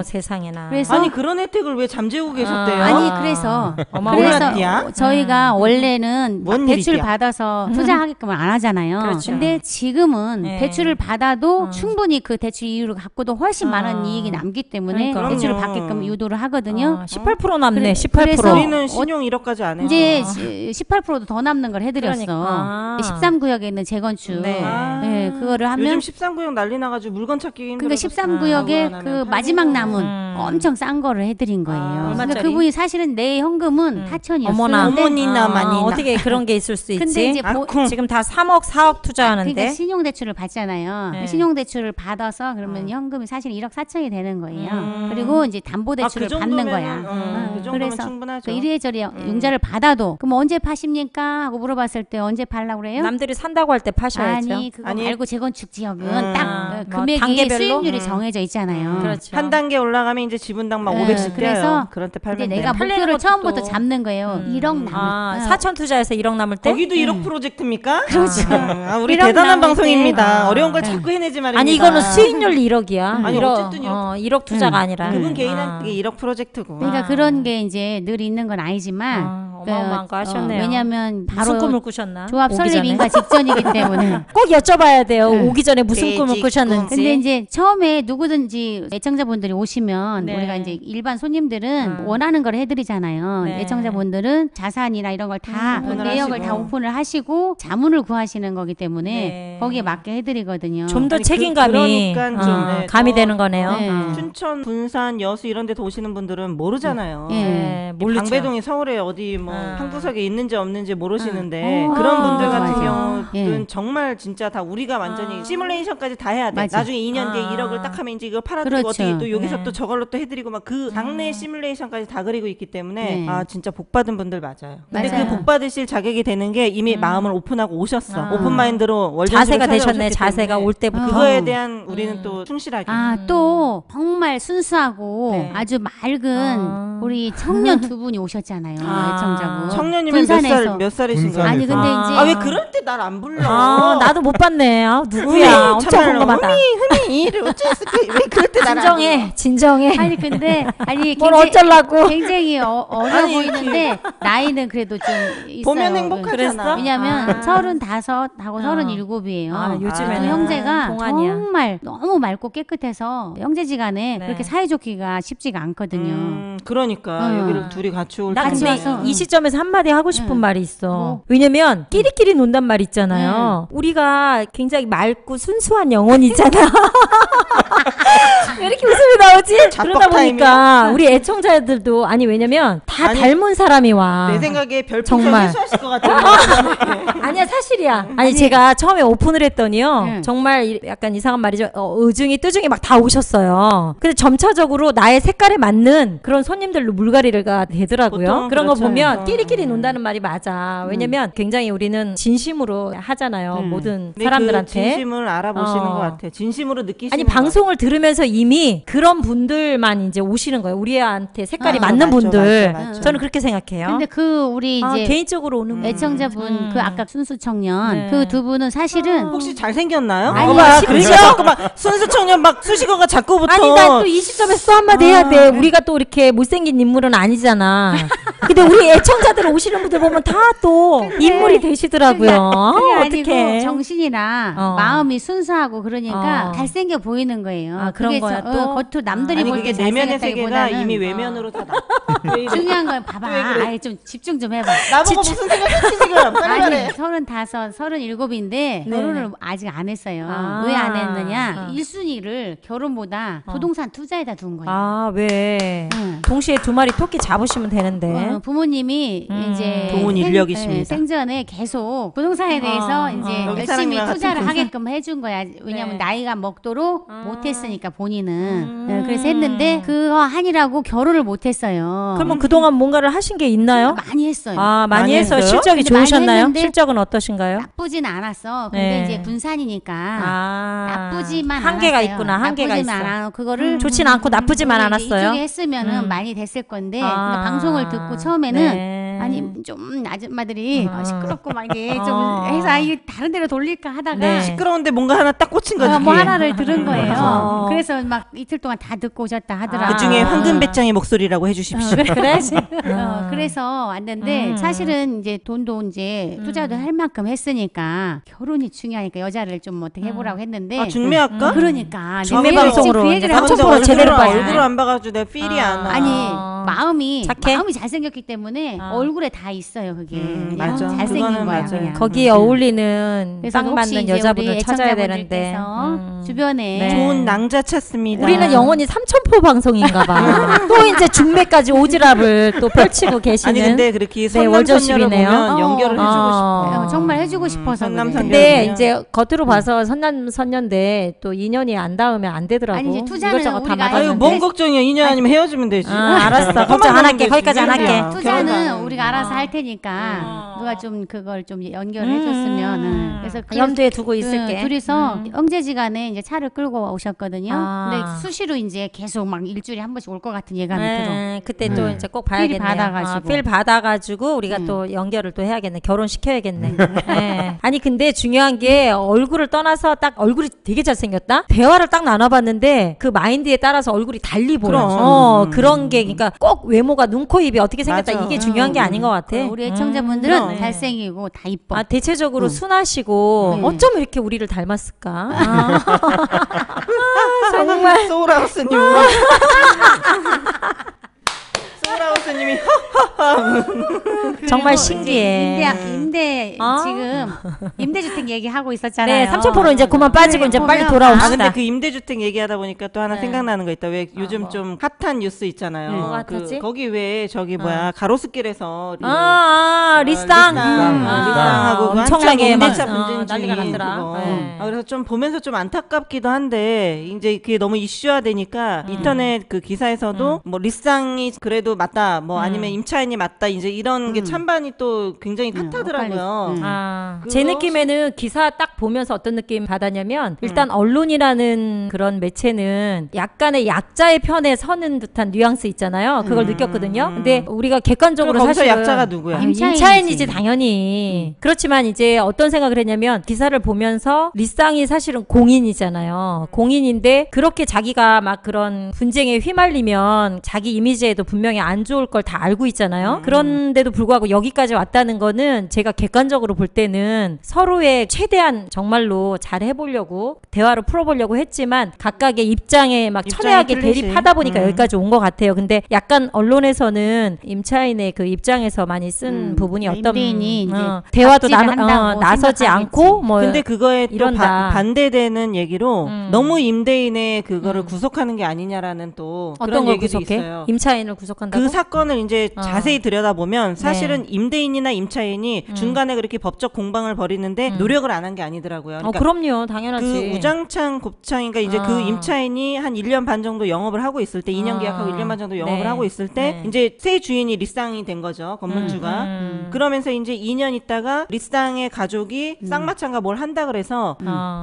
세상에나. 그래서 아니 그런 혜택을 왜 잠재우고 계셨대요? 아니 그래서 어마어마하디야? 저희가 원래는 뭔 대출 일이야? 받아서 투자하게끔 안 하잖아요. 그렇죠. 근데 지금은 네. 대출을 받아도 충분히 그 대출 이율을 갖고도 훨씬 많은 이익이 남기 때문에 그러니까. 대출을 그럼요. 받게끔 유도를 하거든요. 18% 남네. 18%. 그래서 우리는 신용 1억까지 안 해요. 이제 18%도 더 남는 걸 해드렸어. 그러니까. 13구역에 있는 재건축. 네. 네, 그거를 하면 요즘 13구역 난리 나가지고 물건 찾기 힘들어. 그러니까 13구역에 그 마지막 남은 엄청 싼 거를 해드린 거예요. 그러니까 얼마짜리? 그분이 사실은 내 현금은 4천이었어요. 어머나. 어머니나 마니나. 어떻게 그런 게 있을 수 있지? 근데 이제 지금 다 3억, 4억 투자하는데. 그러니까 신용대출을 받잖아요. 네. 신용대출을 받아서 그러면 현금이 사실 1억 4천이 되는 거예요. 그리고 이제 담보대출을 그 받는 정도면은, 거야. 그 정도면 그래서 충분하죠. 그 이래저래 융자를 받아도 그럼 언제 파십니까? 하고 물어봤을 때 언제 팔라고 그래요? 남들이 산다고 할 때 파셔야죠. 아니 그거 아니. 말고 재건축 지역은 딱 뭐 금액이 단계별로? 수익률이 정해져 있잖아요. 그렇죠. 한 단계 올라가면 이제 지분당 막 네, 500씩 그래서 뛰어요. 그런 때 근데 팔면 내가 돼. 팔리는 목표를 것도 처음부터 또- 잡는 거예요. 1억 남을. 4천 투자해서 1억 남을 때? 거기도 1억 프로젝트입니까? 그렇죠. 우리 1억 대단한 남을 방송입니다. 때. 어려운 걸 자꾸 해내지 말입니다. 아니 이거는 수익률 1억이야. 아니, 1억, 어쨌든 1억 투자가 아니라. 그분 개인한테 1억 프로젝트고. 그러니까 그런 게 이제 늘 있는 건 아니지만 어마어마한 거 하셨네요. 왜냐하면 무슨 바로 꿈을 꾸셨나? 조합 오기 설립 전에? 인가 직전이기 때문에. 꼭 여쭤봐야 돼요. 오기 전에 무슨 꿈을 돼지 꾸셨는지. 근데 이제 처음에 누구든지 애청자분들이 오시면 네. 우리가 이제 일반 손님들은 원하는 걸 해드리잖아요. 네. 애청자분들은 자산이나 이런 걸 다 오픈을 내역을 하시고. 다 오픈을 하시고 자문을 구하시는 거기 때문에 네. 거기에 맞게 해드리거든요. 좀 더 아니, 책임감이 그러니까 좀, 네, 가미되는 거네요. 네. 춘천, 군산, 여수 이런 데도 오시는 분들은 모르잖아요. 예. 네, 이 모르죠. 방배동이 서울에 어디 뭐 한 구석에 있는지 없는지 모르시는데 어. 그런 분들 맞아, 같은 맞아. 경우는 예. 정말 진짜 다 우리가 완전히 시뮬레이션까지 다 해야 돼. 맞아. 나중에 2년 뒤에 1억을 딱 하면 이제 이거 팔아주고 그렇죠. 어떻게 또 여기서 네. 또 저걸로 또 해드리고 막 그 장래 시뮬레이션까지 다 그리고 있기 때문에 네. 아 진짜 복 받은 분들 맞아요. 근데 맞아요. 그 복 받으실 자격이 되는 게 이미 마음을 오픈하고 오셨어. 오픈 마인드로 자세가 되셨네. 자세가 올 때부터. 그거에 대한 우리는 또 충실하게. 또 정말 순수하고 네. 아주 맑은 우리 청년 두 분이 오셨잖아요. 애청자분. 청년이면 군산에서. 몇 살이신 군산에서. 거예요? 아니 근데 이제 아 왜 그럴 때 날 안 불러? 나도 못 봤네. 누구야? 엄청 궁금하다. 흔히 이를 어째서 왜 그럴 때 날 안 불러? 진정해. 아니 근데 아니 뭘 어쩌려고. 굉장히 어려 아니, 보이는데 나이는 그래도 좀 있어요. 보면 행복하잖아. 그랬어? 왜냐면 35하고 37이에요. 요즘에는 두 형제가 동안이야. 정말 너무 맑고 깨끗해서 형제지간에 네. 그렇게 사이좋기가 쉽지가 않거든요. 그러니까 여기를 둘이 같이 올 나 때. 같이 근데 와서, 이 시점에서 한마디 하고 싶은 말이 있어. 뭐? 왜냐면 끼리끼리 논단 말 있잖아요. 우리가 굉장히 맑고 순수한 영혼이잖아. 왜 이렇게 웃음이 나오지? 뭐지? 그러다 보니까 우리 애청자들도 아니 왜냐면 다 아니, 닮은 사람이 와. 내 생각에 별풍선 정말. 회수하실 것 같아요. 아니야 사실이야. 아니 제가 처음에 오픈을 했더니요. 응. 정말 약간 이상한 말이죠. 의중이 뜨중이 막 다 오셨어요. 근데 점차적으로 나의 색깔에 맞는 그런 손님들로 물갈이가 되더라고요. 보통 그런 거 그렇죠. 보면 끼리끼리 논다는 말이 맞아. 왜냐면 굉장히 우리는 진심으로 하잖아요. 모든 근데 사람들한테. 그 진심을 알아보시는 어. 것 같아요. 진심으로 느끼시는 아니 것 방송을 들으면서 이미 그런 분들만 이제 오시는 거예요. 우리한테 색깔이 맞는 맞죠, 분들. 맞죠. 저는 그렇게 생각해요. 근데 그 우리 이제 개인적으로 오는 분. 애청자분 그 아까 순수 청년 네. 그 두 분은 사실은 혹시 잘생겼나요? 아니, 봐봐, 심지어- 그러니까 자꾸 막 순수청년 막 수식어가 자꾸부터 아니 나 또 이 시점에서 또 한마디 해야 돼. 우리가 또 이렇게 못생긴 인물은 아니잖아. 근데 우리 애청자들 오시는 분들 보면 다 또 인물이 되시더라고요. 그게 아니고 어떡해. 정신이나 마음이 순수하고 그러니까 잘생겨 보이는 거예요. 아, 그런 그게 거야, 저- 또? 겉으로 남들이 아니 볼 그게 때 내면의 세계가 잘생겼다기보다는 이미 외면으로 다 왜 이래? 중요한 건 봐봐. 왜 그래? 아니 좀 집중 좀 해봐. 나보고 무슨 생각했지 지금? 빨리 말해. 아니 35, 37인데 결혼을 아직 안 했어요. 아. 왜 안 했느냐? 1순위를 결혼보다 부동산 투자에다 둔 거예요. 아 왜? 응. 동시에 두 마리 토끼 잡으시면 되는데. 부모님이 이제 좋은 인력이십니다. 생전에 계속 부동산에 대해서 이제 여기 열심히 사람이랑 투자를 같은 하게끔 해준 거야. 왜냐면 네. 나이가 먹도록 못했으니까 본인은 네, 그래서 했는데 그거 하니라고 결혼을 못했어요. 그러면 그동안 뭔가를 하신 게 있나요? 많이 했어요. 아 많이 많이 해서 했어요? 실적이 근데 많이 좋으셨나요? 했는데 실적은 어떠신가요? 나쁘진 않았어. 근데 네. 이제 분산이니까 아 나쁘지만 한계가 않았어요. 있구나. 한계가 있어. 나쁘지만 않아. 그거를 좋진 않고 나쁘지만 우리 않았어요. 이쪽에 했으면은 많이 됐을 건데 아. 근데 방송을 듣고 처음에는 네. 아니 좀 아줌마들이 시끄럽고 막 이게 좀 어. 해서 이 다른 데로 돌릴까 하다가 네. 시끄러운데 뭔가 하나 딱 꽂힌 거지. 뭐 귀에. 하나를 들은 거예요. 어. 그래서 막 이틀 동안 다 듣고 오셨다 하더라. 그 중에 아. 황금 배짱의 목소리라고 해주십시오. 그래? 그래서 왔는데 사실은 이제 돈도 이제 투자도 할 만큼 했으니까 결혼이 중요하니까 여자를 좀 어떻게 해보라고 했는데 아 중매할까? 그러니까 중매 내가 방송으로 그 이제 얘기를 하고 3,000% 싶어요. 제대로 얼굴을, 봐야 얼굴을 안 봐가지고 내 필이 안 나. 아니 마음이 착해? 마음이 잘생겼기 때문에 얼굴에 다 있어요 그게 그냥 맞아. 잘생긴 그거는 거야 맞아요. 그냥. 거기에 어울리는 그래서 딱 혹시 맞는 이제 여자분을 우리 찾아야 되는데 애청자분들께서 주변에 네. 좋은 낭자 찾습니다. 우리는 영원히 삼천포 방송인가 봐. 또 이제 중매까지 오지랖을 또 펼치고 계시는. 아니 근데 그렇게 네, 선남선녀를 월저십이네요. 보면 연결을 해주고 싶어. 정말 해주고 싶어서 선남, 그래. 근데 그러면. 이제 겉으로 봐서 선남선녀인데 또 인연이 안 닿으면 안 되더라고. 아니, 이제 투자는 이것저것 다 우리가 아유 맞았는데. 뭔 걱정이야. 2년 아니면 헤어지면 되지. 알았어. 걱정 안 할게. 거기까지 안 할게. 투자는 우리가 알아서 할 테니까 누가 좀 그걸 좀 연결을 해줬으면 그래서 염두에 두고 있을게. 둘이서 형제지간에 이제 차를 끌고 오셨거든요. 아. 근데 수시로 이제 계속 막 일주일에 한 번씩 올 것 같은 예감이 들어. 네, 그때 또 이제 꼭 봐야겠네요. 받아가지고. 필 받아가지고 우리가 또 연결을 또 해야겠네. 결혼시켜야겠네. 네. 아니 근데 중요한 게 얼굴을 떠나서 딱 얼굴이 되게 잘생겼다? 대화를 딱 나눠봤는데 그 마인드에 따라서 얼굴이 달리 보여. 그럼. 그런 게 그러니까 꼭 외모가 눈, 코, 입이 어떻게 생겼다 맞아. 이게 중요한 게 아닌 것 같아. 우리 애청자분들은 네. 잘생기고 다 이뻐. 아, 대체적으로 순하시고 어쩜 이렇게 우리를 닮았을까? 아. 정말 소울하우스님. 소울하우스님이 정말 신기해. 임대 어? 지금 임대주택 얘기하고 있었잖아요. 네, 3,000% 이제 그만 빠지고 이제 빨리 보면- 돌아옵시다. 아 근데 그 임대주택 얘기하다 보니까 또 하나 생각나는 거 있다. 왜 요즘 좀 핫한 뉴스 있잖아요. 뭐 핫하지? 거기 왜 저기 뭐야 가로수길에서 리쌍. 리쌍하고 그 엄청나게 한참 임대차 막, 분쟁 난리가 중인 났더라. 그거. 네. 그래서 좀 보면서 좀 안타깝기도 한데 이제 그게 너무 이슈화되니까 인터넷 그 기사에서도 뭐 리쌍이 그래도 맞다, 뭐 아니면 임차인이 맞다, 이제 이런 게 찬반이 또 굉장히 핫하더라고요. 제 그거- 느낌에는 기사 딱 보면서 어떤 느낌 받았냐면 일단 언론이라는 그런 매체는 약간의 약자의 편에 서는 듯한 뉘앙스 있잖아요. 그걸 느꼈거든요. 근데 우리가 객관적으로 그럼 거기서 사실은 약자가 누구야? 임차인이지 당연히. 그렇지만 이제 어떤 생각을 했냐면 기사를 보면서 리쌍이 사실은 공인이잖아요. 공인인데 그렇게 자기가 막 그런 분쟁에 휘말리면 자기 이미지에도 분명히 안 좋을 걸 다 알고 있잖아요. 그런데도 불구하고 여기까지 왔다는 거는 제가 객관적으로 객관적으로 볼 때는 서로의 최대한 정말로 잘 해보려고 대화를 풀어보려고 했지만 각각의 입장에 막 첨예하게 틀리지. 대립하다 보니까 여기까지 온 것 같아요. 근데 약간 언론에서는 임차인의 그 입장에서 많이 쓴 부분이 어떤 임대인이 이제 대화도 갑질을 한다고 나서지 생각하겠지. 않고 뭐 근데 그거에 또 이런다. 반대되는 얘기로 너무 임대인의 그거를 구속하는 게 아니냐라는 또 어떤 그런 걸 얘기도 구속해? 있어요. 임차인을 구속한다고? 그 사건을 이제 자세히 들여다보면 사실은 네. 임대인이나 임차인이 중간에 그렇게 법적 공방을 벌이는데 노력을 안 한 게 아니더라고요. 그러니까 그럼요. 당연하지. 그 우장창 곱창인가 이제 그 임차인이 한 1년 반 정도 영업을 하고 있을 때 2년 계약하고 1년 반 정도 영업을 네. 하고 있을 때 네. 이제 새 주인이 리쌍이 된 거죠. 건물주가. 그러면서 이제 2년 있다가 리쌍의 가족이 쌍마찬가 뭘 한다 그래서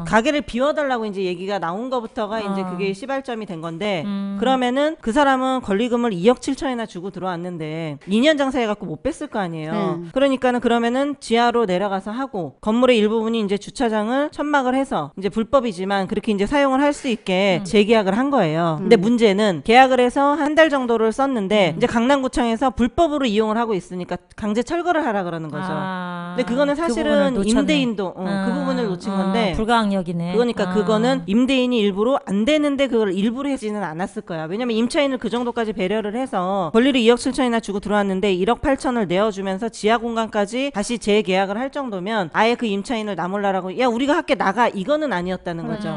가게를 비워달라고 이제 얘기가 나온 거부터가 이제 그게 시발점이 된 건데 그러면은 그 사람은 권리금을 2억 7천이나 주고 들어왔는데 2년 장사해갖고 못 뺐을 거 아니에요. 그러니까는 그러면은 지하로 내려가서 하고 건물의 일부분이 이제 주차장을 천막을 해서 이제 불법이지만 그렇게 이제 사용을 할 수 있게 재계약을 한 거예요. 근데 문제는 계약을 해서 한 달 정도를 썼는데 이제 강남구청에서 불법으로 이용을 하고 있으니까 강제 철거를 하라 그러는 거죠. 근데 그거는 사실은 그 부분을 임대인도 그 부분을 놓친 건데 불가항력이네. 그러니까 그거는 임대인이 일부러 안 되는데 그걸 일부러 하지는 않았을 거야. 왜냐면 임차인을 그 정도까지 배려를 해서 권리를 2억 7천이나 주고 들어왔는데 1억 8천을 내어주면서 지하 공간까지 다시 재계약을 할 정도면 아예 그 임차인을 나몰라라고 야 우리가 할게 나가 이거는 아니었다는 거죠.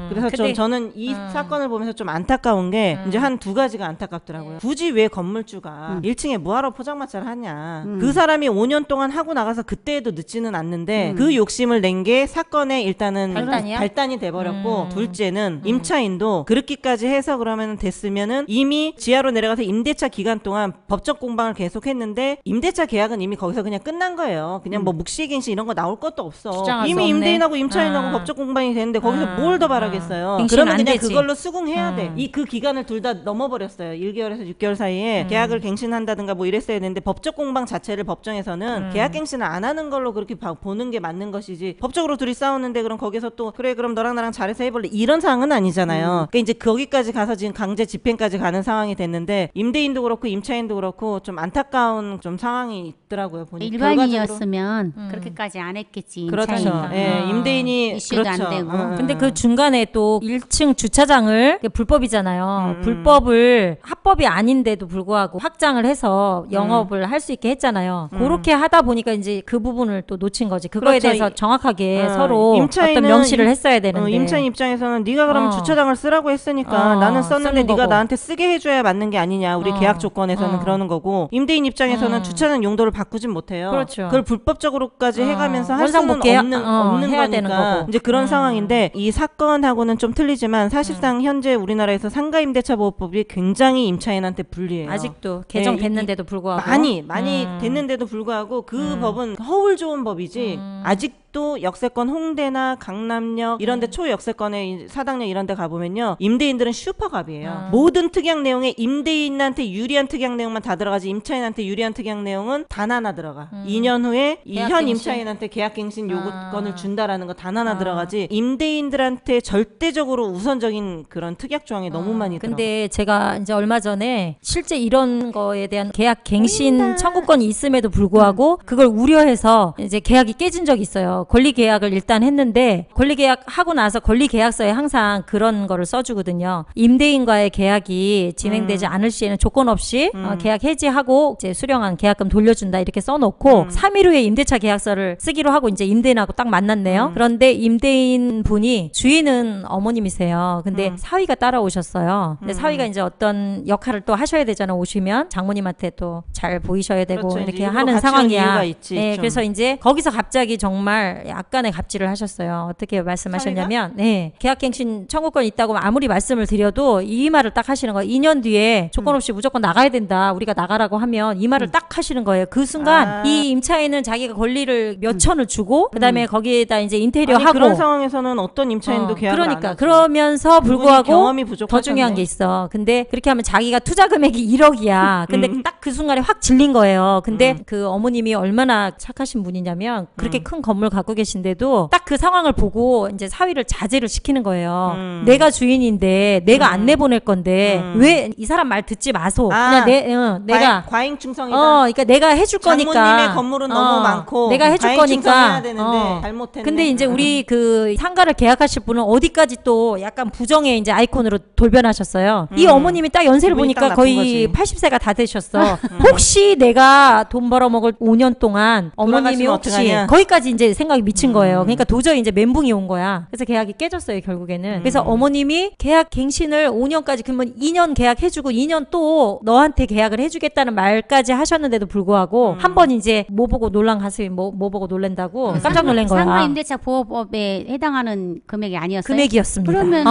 그래서 저는 이 사건을 보면서 좀 안타까운 게 이제 한 두 가지가 안타깝더라고요. 굳이 왜 건물주가 1층에 뭐하러 포장마차를 하냐. 그 사람이 5년 동안 하고 나가서 그때에도 늦지는 않는데 그 욕심을 낸 게 사건의 일단은 발단이 돼버렸고 둘째는 임차인도 그렇게까지 해서 그러면 됐으면은 이미 지하로 내려가서 임대차 기간 동안 법적 공방을 계속했는데 임대차 계약은 이미 거기서 그냥 끝난 거예요. 그냥 뭐 묵시갱신 이런 거 나올 것도 없어. 주장할 수 이미 없네. 임대인하고 임차인하고 법적 공방이 됐는데 거기서 뭘 더 바라겠어요. 갱신은 그러면 안 그냥 되지. 그걸로 수긍해야 돼. 이 그 기간을 둘 다 넘어버렸어요. 1개월에서 6개월 사이에 계약을 갱신한다든가 뭐 이랬어야 되는데 법적 공방 자체를 법정에서는 계약 갱신을 안 하는 걸로 그렇게 보는 게 맞는 것이지 법적으로 둘이 싸우는데 그럼 거기서 또 그래 그럼 너랑 나랑 잘해서 해볼래 이런 상황은 아니잖아요. 그러니까 이제 거기까지 가서 지금 강제 집행까지 가는 상황이 됐는데 임대인도 그렇고 임차인도 그렇고 좀 안타까운 좀 상황이 있더라고요. 보니까 일반인이었으면 그렇게까지 안 했겠지. 그렇죠. 임차인이니까. 예, 임대인이 이슈도 그렇죠. 안 되고. 근데 그 중간에 또 1층 주차장을 불법이잖아요. 불법을 합법이 아닌데도 불구하고 확장을 해서 영업을 할 수 있게 했잖아요. 그렇게 하다 보니까 이제 그 부분을 또 놓친 거지. 그거에 그렇죠. 대해서 정확하게 서로 임차인은 어떤 명시를 했어야 되는데. 임차인 입장에서는 네가 그러면 주차장을 쓰라고 했으니까 나는 썼는데 쓰는 네가 거고. 나한테 쓰게 해줘야 맞는 게 아니냐. 우리 계약 조건에서는 그러는 거고 임대인 입장에서는 주차장 용도를 바꾸진 못해요. 그렇죠. 그걸 불법적으로까지 해가면서 할 수는 원상복귀 없는 해야 되는 거니까 거고. 이제 그런 상황인데 이 사건하고는 좀 틀리지만 사실상 현재 우리나라에서 상가임대차보호법이 굉장히 임차인한테 불리해요. 아직도 개정됐는데도 불구하고 많이 됐는데도 불구하고 그 법은 허울 좋은 법이지 아직도 역세권 홍대나 강남역 이런데 초역세권의 사당역 이런데 가보면요 임대인들은 슈퍼갑이에요. 모든 특약 내용에 임대인한테 유리한 특약 내용만 다 들어가지 임차인한테 유리한 특약 내용은 단 하나 들어가. 2년 후에 이 현 임차인한테 계약갱신 요구권을 준다라는 거 단 하나 들어가지 임대인들한테 절대적으로 우선적인 그런 특약 조항이 너무 많이 들어가. 근데 제가 이제 얼마 전에 실제 이런 거에 대한 계약 갱신 청구권이 있음에도 불구하고 그걸 우려해서 이제 계약이 깨진 적이 있어요. 권리 계약을 일단 했는데 권리 계약 하고 나서 권리 계약서에 항상 그런 거를 써주거든요. 임대인과의 계약이 진행되지 않을 시에는 조건 없이 계약 해지하고 이제 수령한 계약금 돌려준다 이렇게 써놓고 3일 후에 임대차 계약서를 쓰기로 하고 이제 임대인하고 딱 만났네요. 그런데 임대인 분이 주인은 어머님이세요. 근데 사위가 따라오셨어요. 근데 사위가 이제 어떤 역할을 또 하셔야 되잖아. 오시면 장모님한테 또 잘 보이셔야 되고 그렇죠. 이렇게 이제 하는 같이 하는 이유가 상황이야. 있지, 네, 좀. 그래서 이제 거기서 갑자기 정말 약간의 갑질을 하셨어요. 어떻게 말씀하셨냐면, 네, 계약갱신 청구권 있다고 아무리 말씀을 드려도 이 말을 딱 하시는 거예요. 2년 뒤에 조건 없이 무조건 나가야 된다. 우리가 나가라고 하면 이 말을 딱 하시는 거예요. 그 순간 이 임차인은 자기가 권리를 몇 천을 주고 그다음에 거기에다 이제 인테리어 아니, 하고 그런 상황에서는 어떤 임차인도 계약을 안 그러니까 하지. 그러면서 그분이 불구하고 경험이 더 부족하셨네. 중요한 게 있어. 근데 그렇게 하면 자기가 투자 금액이 1억이야. 근데 딱 그 순간에 확 질린 거예요. 근데 그 어머님이 얼마나 착하신 분이냐면 그렇게 큰 건물 갖고 계신데도 딱 그 상황을 보고 이제 사위를 자제를 시키는 거예요. 내가 주인인데 내가 안 내보낼 건데 왜 이 사람 말 듣지 마소. 그냥 내가 과잉충성이다. 그러니까 내가 해줄 거니까. 장모님의 건물은 너무 많고 내가 해줄 과잉충성해야 거니까. 되는데 잘못했네. 근데 이제 우리 그 상가를 계약하실 분은 어디까지 또 약간 부정의 이제 아이콘으로 돌변하셨어요. 이 어머님이 딱 연세를 기분이 보니까 딱 거의 나쁜 80세가 다 되셨어. 혹시 내가 돈 벌어먹을 5년 동안 어머님이 돌아가시면 혹시 어떡하냐? 거기까지 이제 생각이 미친 거예요. 그러니까 도저히 이제 멘붕이 온 거야. 그래서 계약이 깨졌어요, 결국에는. 그래서 어머님이 계약 갱신을 5년까지, 그러면 2년 계약해주고 2년 또 너한테 계약을 해주겠다는 말까지 하셨는데도 불구하고 한 번 이제 뭐 보고 놀란 가슴이 뭐 보고 놀란다고 깜짝 놀란 거야. 상가 임대차 보호법에 해당하는 금액이 아니었어요? 금액이었습니다. 그러면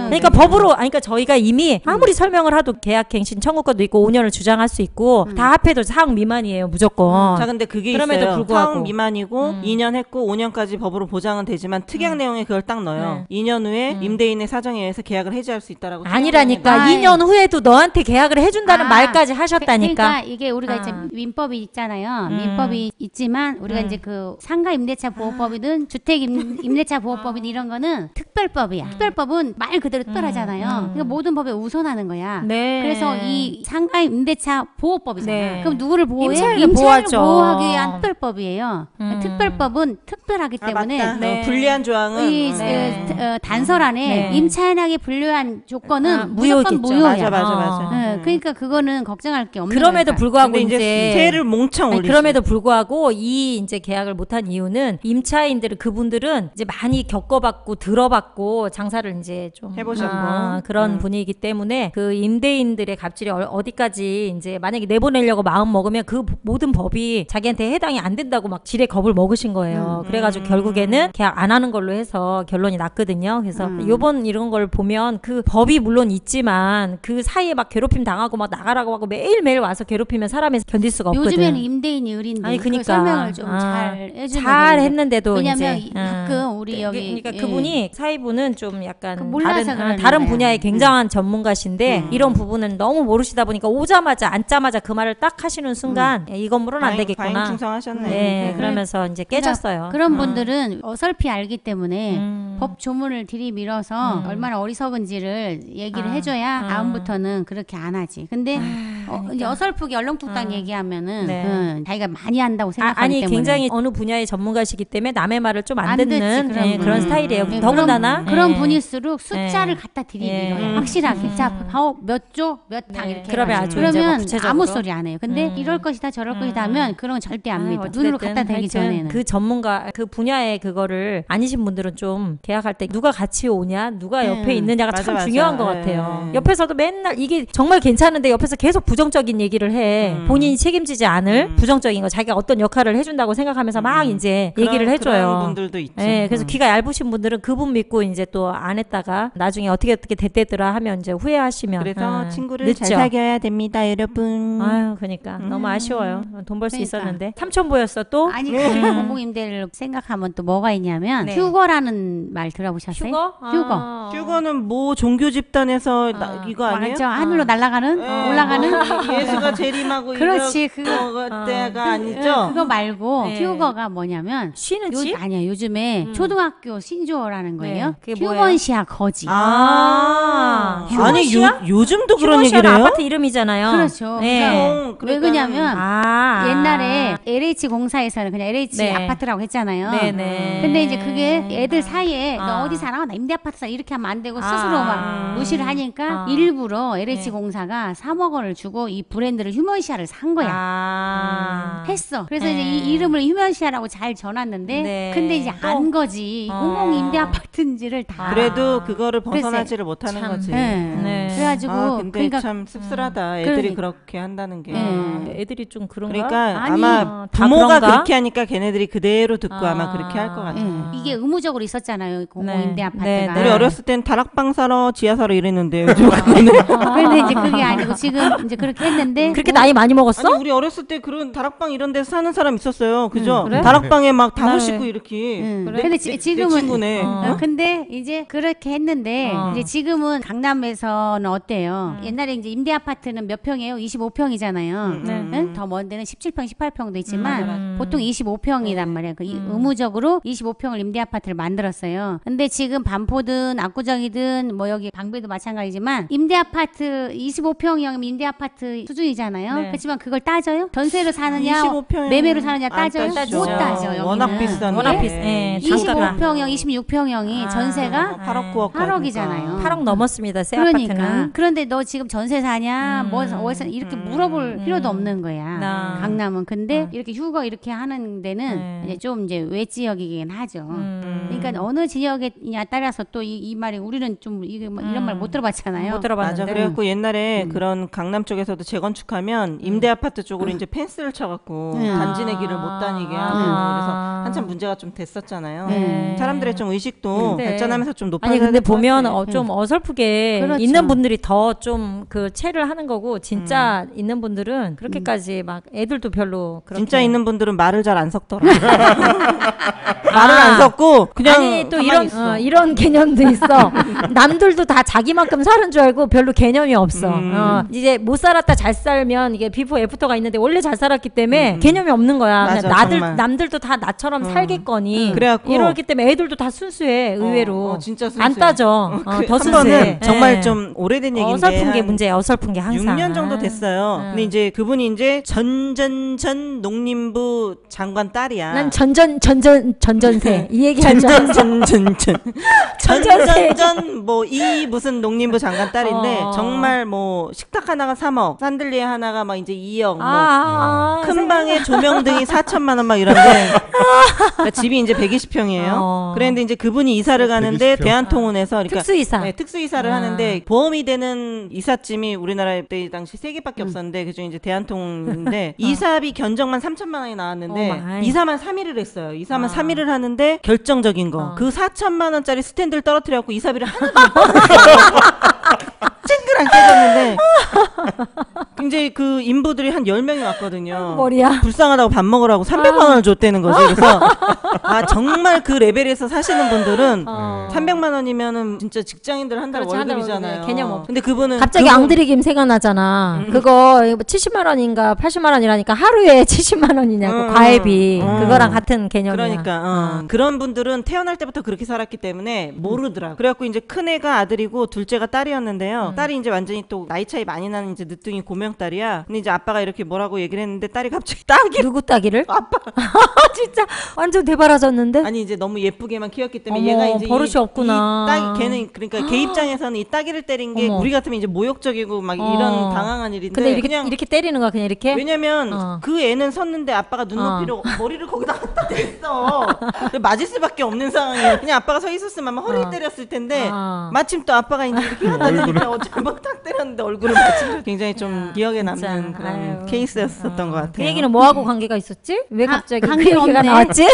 그러니까 법으로, 그러니까 저희가 이미 아무리 설명을 하도 계약 갱신 청구권도 있고 5년을 주장할 수 있고 다 합해도 4억 미만이에요, 무조건. 자, 근데 그게 그럼에도 있어요. 불구하고. 4억 미만이고 2년 했고 5년까지 법으로 보장은 되지만 특약 내용에 그걸 딱 넣어요. 2년 후에 임대인의 사정에 의해서 계약을 해지할 수 있다라고. 아니라니까. 아이. 2년 후에도 너한테 계약을 해준다는 아, 말까지 하셨다니까. 그러니까 이게 우리가 이제 민법이 있잖아요. 민법이 있지만 우리가 이제 그 상가 임대차 보호법이든 주택 임대차 보호법이든 이런 거는 특별법이야. 특별법은 말 그대로 특별하잖아요. 그러니까 모든 법에 우선하는 거야. 네. 그래서 이 상가 임대차 보호법이잖아. 네. 그럼 누구를 보호해? 임차인을 보호하죠. 보호하기 위한 특별법이에요. 특별법은 특별하기 때문에 맞다. 네. 불리한 조항은 이 단설 안에 네. 임차인에게 불리한 조건은 무효겠죠. 무조건 무효야. 맞아. 그러니까 그거는 걱정할 게 없는 그럼에도 거니까. 불구하고 근데 이제 세를 몽창 올리죠. 그럼에도 불구하고 이 이제 계약을 못한 이유는 임차인들은, 그분들은 이제 많이 겪어봤고 들어봤고 장사를 이제 좀 해보셨고. 그런 분이기 때문에 그 임대인들의 갑질이 어디까지 이제 만약에 내보내려고 마음 먹으면 그 모든 법이 자기한테 해당이 안 된다고 막 지레 겁을 먹으신 거예요. 그래가지고 결국에는 계약 안 하는 걸로 해서 결론이 났거든요. 그래서 요번 이런 걸 보면 그 법이 물론 있지만 그 사이에 막 괴롭힘 당하고 막 나가라고 하고 매일매일 와서 괴롭히면 사람이 견딜 수가 없거든. 요즘에는 임대인이 의린데 아니, 그 그러니까. 설명을 좀 잘 해주는 잘 했는데도 왜냐면 이제, 가끔 우리 여기 그러니까 그분이 사위분은 좀 약간 몰라서 그러는 다른 거야. 분야의 굉장한 전문가신데 이런 부분은 너무 모르시다 보니까 오자마자 앉자마자 그 말을 딱 하시는 순간 이 건물은 안 되겠구나. 과잉충성하셨네. 네, 그러면서 이제 깨졌어요. 그런 분들은 어설피 알기 때문에 법 조문을 들이밀어서 얼마나 어리석은지를 얘기를 해줘야 다음부터는 그렇게 안 하지. 근데 이제 어설프게 얼렁뚱땅 얘기하면은 네. 자기가 많이 한다고 생각하기 아니 때문에 굉장히 어느 분야의 전문가시기 때문에 남의 말을 좀 안 안 듣는 듣지, 그런 그런 분. 스타일이에요. 네, 더군다나 그런 예. 분일수록 숫자를 네. 갖다 들이밀어요. 네. 확실하게. 자, 몇 조, 몇 탕 네. 이렇게 그러면 해가지고. 아주 이제 뭐 그러면 구체적으로. 아무 소리 안 해요. 근데 이럴 것이다 저럴 것이다 하면 그런 건 절대 안 믿어. 눈으로 어쨌든 갖다 대기 하여튼 전에는. 그 전문가 그 분야의 그거를 아니신 분들은 좀 계약할 때 누가 같이 오냐 누가 옆에 있느냐가 맞아, 참 맞아. 중요한 것 예. 같아요. 옆에서도 맨날 이게 정말 괜찮은데 옆에서 계속 부정적인 얘기를 해. 본인이 책임지지 않을 부정적인 거, 자기가 어떤 역할을 해준다고 생각하면서 막 이제 얘기를 해줘요. 그런 분들도 있죠. 네, 그래서 귀가 얇으신 분들은 그분 믿고 이제 또 안 했다가 나중에 어떻게 됐대더라 하면 이제 후회하시면 그래서 친구를 늦죠. 잘 사귀어야 됩니다, 여러분. 아유, 그러니까 너무 아쉬워요. 돈 벌 수 그러니까. 있었는데 삼촌보였어 또. 아니 공공임대를 생각하면 또 뭐가 있냐면 네. 휴거라는 말 들어보셨어요? 휴거? 휴거. 아. 휴거는 뭐 종교 집단에서 이거 아니에요? 맞죠? 하늘로 날아가는 올라가는 예수가 재림하고 그렇지, 이런 때가 아니죠? 그거 말고 네. 휴거가 뭐냐면 쉬는 집? 아니야 요즘에 초등학교 신조어라는 거예요. 그게 뭐예요? 휴먼시아 거지. 아니 요즘도 그런 휴먼시아는 얘기를 해요? 아파트 이름이잖아요. 그렇죠. 네. 왜 그러냐면 옛날에 아. LH 공사에서는 그냥 LH 네. 아파트라고 했잖아요. 네네. 근데 이제 그게 애들 사이에 너 아. 어디 살아? 나 임대 아파트 살아. 이렇게 하면 안 되고 스스로 막 무시를 하니까 아. 일부러 LH 네. 공사가 3억 원을 주고 이 브랜드를 휴먼시아를 산 거야. 했어. 그래서 네. 이제 이 이름을 휴먼시아라고 잘 전놨는데 네. 근데 이제 또? 안 거지. 공공 임대 아파트인지를 다. 그래도 그거를 벗어나지를 글쎄, 못하는 참. 거지. 네. 네. 그래가지고 근데 그러니까 참 씁쓸하다. 애들이 그러니까. 그렇게 한다는 게. 애들이 좀 그런가? 그러니까 아니, 아마 다 부모가 그런가? 그렇게 하니까 걔네들이 그대로 듣고 아마 그렇게 할 것 같아요. 예. 이게 의무적으로 있었잖아요. 공공 임대 네. 아파트가. 네, 네. 우리 어렸을 땐 다락방 사러 지하 사러 이랬는데 요즘 그런데 이제 그게 아니고 지금 이제 그렇게 했는데 그렇게 나이 많이 먹었어? 아니 우리 어렸을 때 그런 다락방 이런 데서 사는 사람 있었어요. 그죠? 그래? 다락방에 막 다섯 나는- 식구 이렇게. 근데 내 지금은 친구네. 근데 이제 그렇게 했는데 이제 지금은 강남에서는 어때요? 옛날에 이제 임대 아파트는 몇 평이에요? 25평이잖아요. 네. 더 먼 데는 17평, 18평도 있지만 보통 25평이란 말이에요. 의무적으로 25평을 임대 아파트를 만들었어요. 근데 지금 반포든 압구정이든 뭐 여기 방배도 마찬가지지만 임대 아파트 25평형 임대 아파트 수준이잖아요. 네. 그렇지만 그걸 따져요? 전세로 사느냐, 25평 매매로 사느냐 안 따져요? 따지죠. 못 따져. 워낙 여기는. 비싼데. 워낙 비싸. 예, 장가가. 25평형, 26평형이 전세가 8억 9억 8억이잖아요. 8억 넘었습니다. 새 그러니까. 아파트는. 그런데 너 지금 전세 사냐? 뭐 어디서 이렇게 물어볼 필요도 없는 거야. 나. 강남은. 근데 이렇게 휴거 이렇게 하는 데는 이제 좀 이제 외지역이긴 하죠. 그러니까 어느 지역이냐 따라서 또 이 말이 우리는 좀 이게 뭐 이런 말 못 들어봤잖아요. 못 들어봤는데. 맞아. 그래갖고 옛날에 그런 강남 쪽에서도 재건축하면 임대 아파트 쪽으로 이제 펜스를 쳐갖고 단지 내기를 못 다니게 하고 그래서 한참 문제가 좀 됐었잖아요. 사람들의 좀 의식도 네. 발전하면서 좀 높아져야 아니 근데 될것 보면 같아. 좀 어설프게 그렇죠. 있는 분들이 더 좀 그 채를 하는 거고 진짜 있는 분들은 그렇게까지 막 애들도 별로 그렇게 진짜 있는 분들은 말을 잘 안 섞더라. 말을 안 섞고 그냥 아니 또 가만히 이런 있어. 이런 개념도 있어. 남들도 다 자기만큼 사는 줄 알고 별로 개념이 없어. 이제 못 살았다 잘 살면 이게 비포 애프터가 있는데 원래 잘 살았기 때문에 개념이 없는 거야. 맞아, 그냥 정말. 남들도 다 나처럼 살겠거니. 그래갖고 이러기 때문에 애들도 다 순수해. 의외로 진짜 순수해. 안 따져. 그 더 한 순수해. 번은 정말 예. 좀 오래된 얘기인데 어설픈 게 한 문제야. 어설픈 게 항상. 6년 정도 됐어요. 근데 이제 그분이 이제 전전전 농림부 장관 딸이야. 난 전전세 이 얘기 하죠. 전전전 뭐 이 무슨 농림부 장관 딸인데 정말 뭐 식탁 하나가 3억, 산들리에 하나가 막 이제 2억, 뭐 큰 방에 조명등이 4천만 원 막 이런데 그러니까 집이 이제 120평이에요. 그런데 이제 그분이 이사를 가는데 120평. 대한통운에서 그러니까 특수이사. 네, 특수이사를 하는데 보험이 되는 이삿짐이 우리나라에 그때 당시 3개밖에 없었는데 그중에 이제 대한통운인데 이사비 견적만 3천만 원이 나왔는데 이사만 3일을 했어요. 이사만 3일을 하는데 결정적인 거 그 4천만 원짜리 스탠드를 떨어뜨려갖고 이사비를 하나도 못 찡글 안 깨졌는데 이제 그 인부들이 한 10명이 왔거든요. 머리야. 불쌍하다고 밥 먹으라고 300만 원을 줬다는 거지. 그래서 아 정말 그 레벨에서 사시는 분들은 300만 원이면은 진짜 직장인들 한 달 그렇지, 한달 월급이잖아요. 월급이네. 개념 없어. 근데 그분은 갑자기 앙드리김 생각나잖아. 그거 70만 원인가 80만 원이라니까 하루에 70만 원이냐고 과외비. 그거랑 같은 개념이야. 그러니까 그런 분들은 태어날 때부터 그렇게 살았기 때문에 모르더라. 그래갖고 이제 큰 애가 아들이고 둘째가 딸이었는데요. 딸이 이제 완전히 또 나이 차이 많이 나는 이제 늦둥이 고명딸이야. 근데 이제 아빠가 이렇게 뭐라고 얘기를 했는데 딸이 갑자기 딸기 누구 따기를? 아빠 진짜 완전 대바라졌는데. 아니 이제 너무 예쁘게만 키웠기 때문에 어머, 얘가 이제 버릇이 없구나. 이 딸 걔는 그러니까 걔 입장에서는 이 따기를 때린 게 어머. 우리 같으면 이제 모욕적이고 막 이런 당황한 일인데 근데 이렇게 그냥 이렇게 때리는 거야 그냥 이렇게. 왜냐면 그 애는 섰는데 아빠가 눈높이로 머리를 거기다 갖다 댔어. 맞을 수밖에 없는 상황이에요. 그냥 아빠가 서 있었으면 아마 허리 때렸을 텐데 마침 또 아빠가 이제 이렇게 하다 보니까 잘못 딱 때렸는데 얼굴을 맞은 굉장히 좀 기억에 남는 그런 아유. 케이스였었던 것 같아요. 그 얘기는 뭐하고 관계가 있었지? 왜 갑자기 그 관계 얘기가 없네. 나왔지?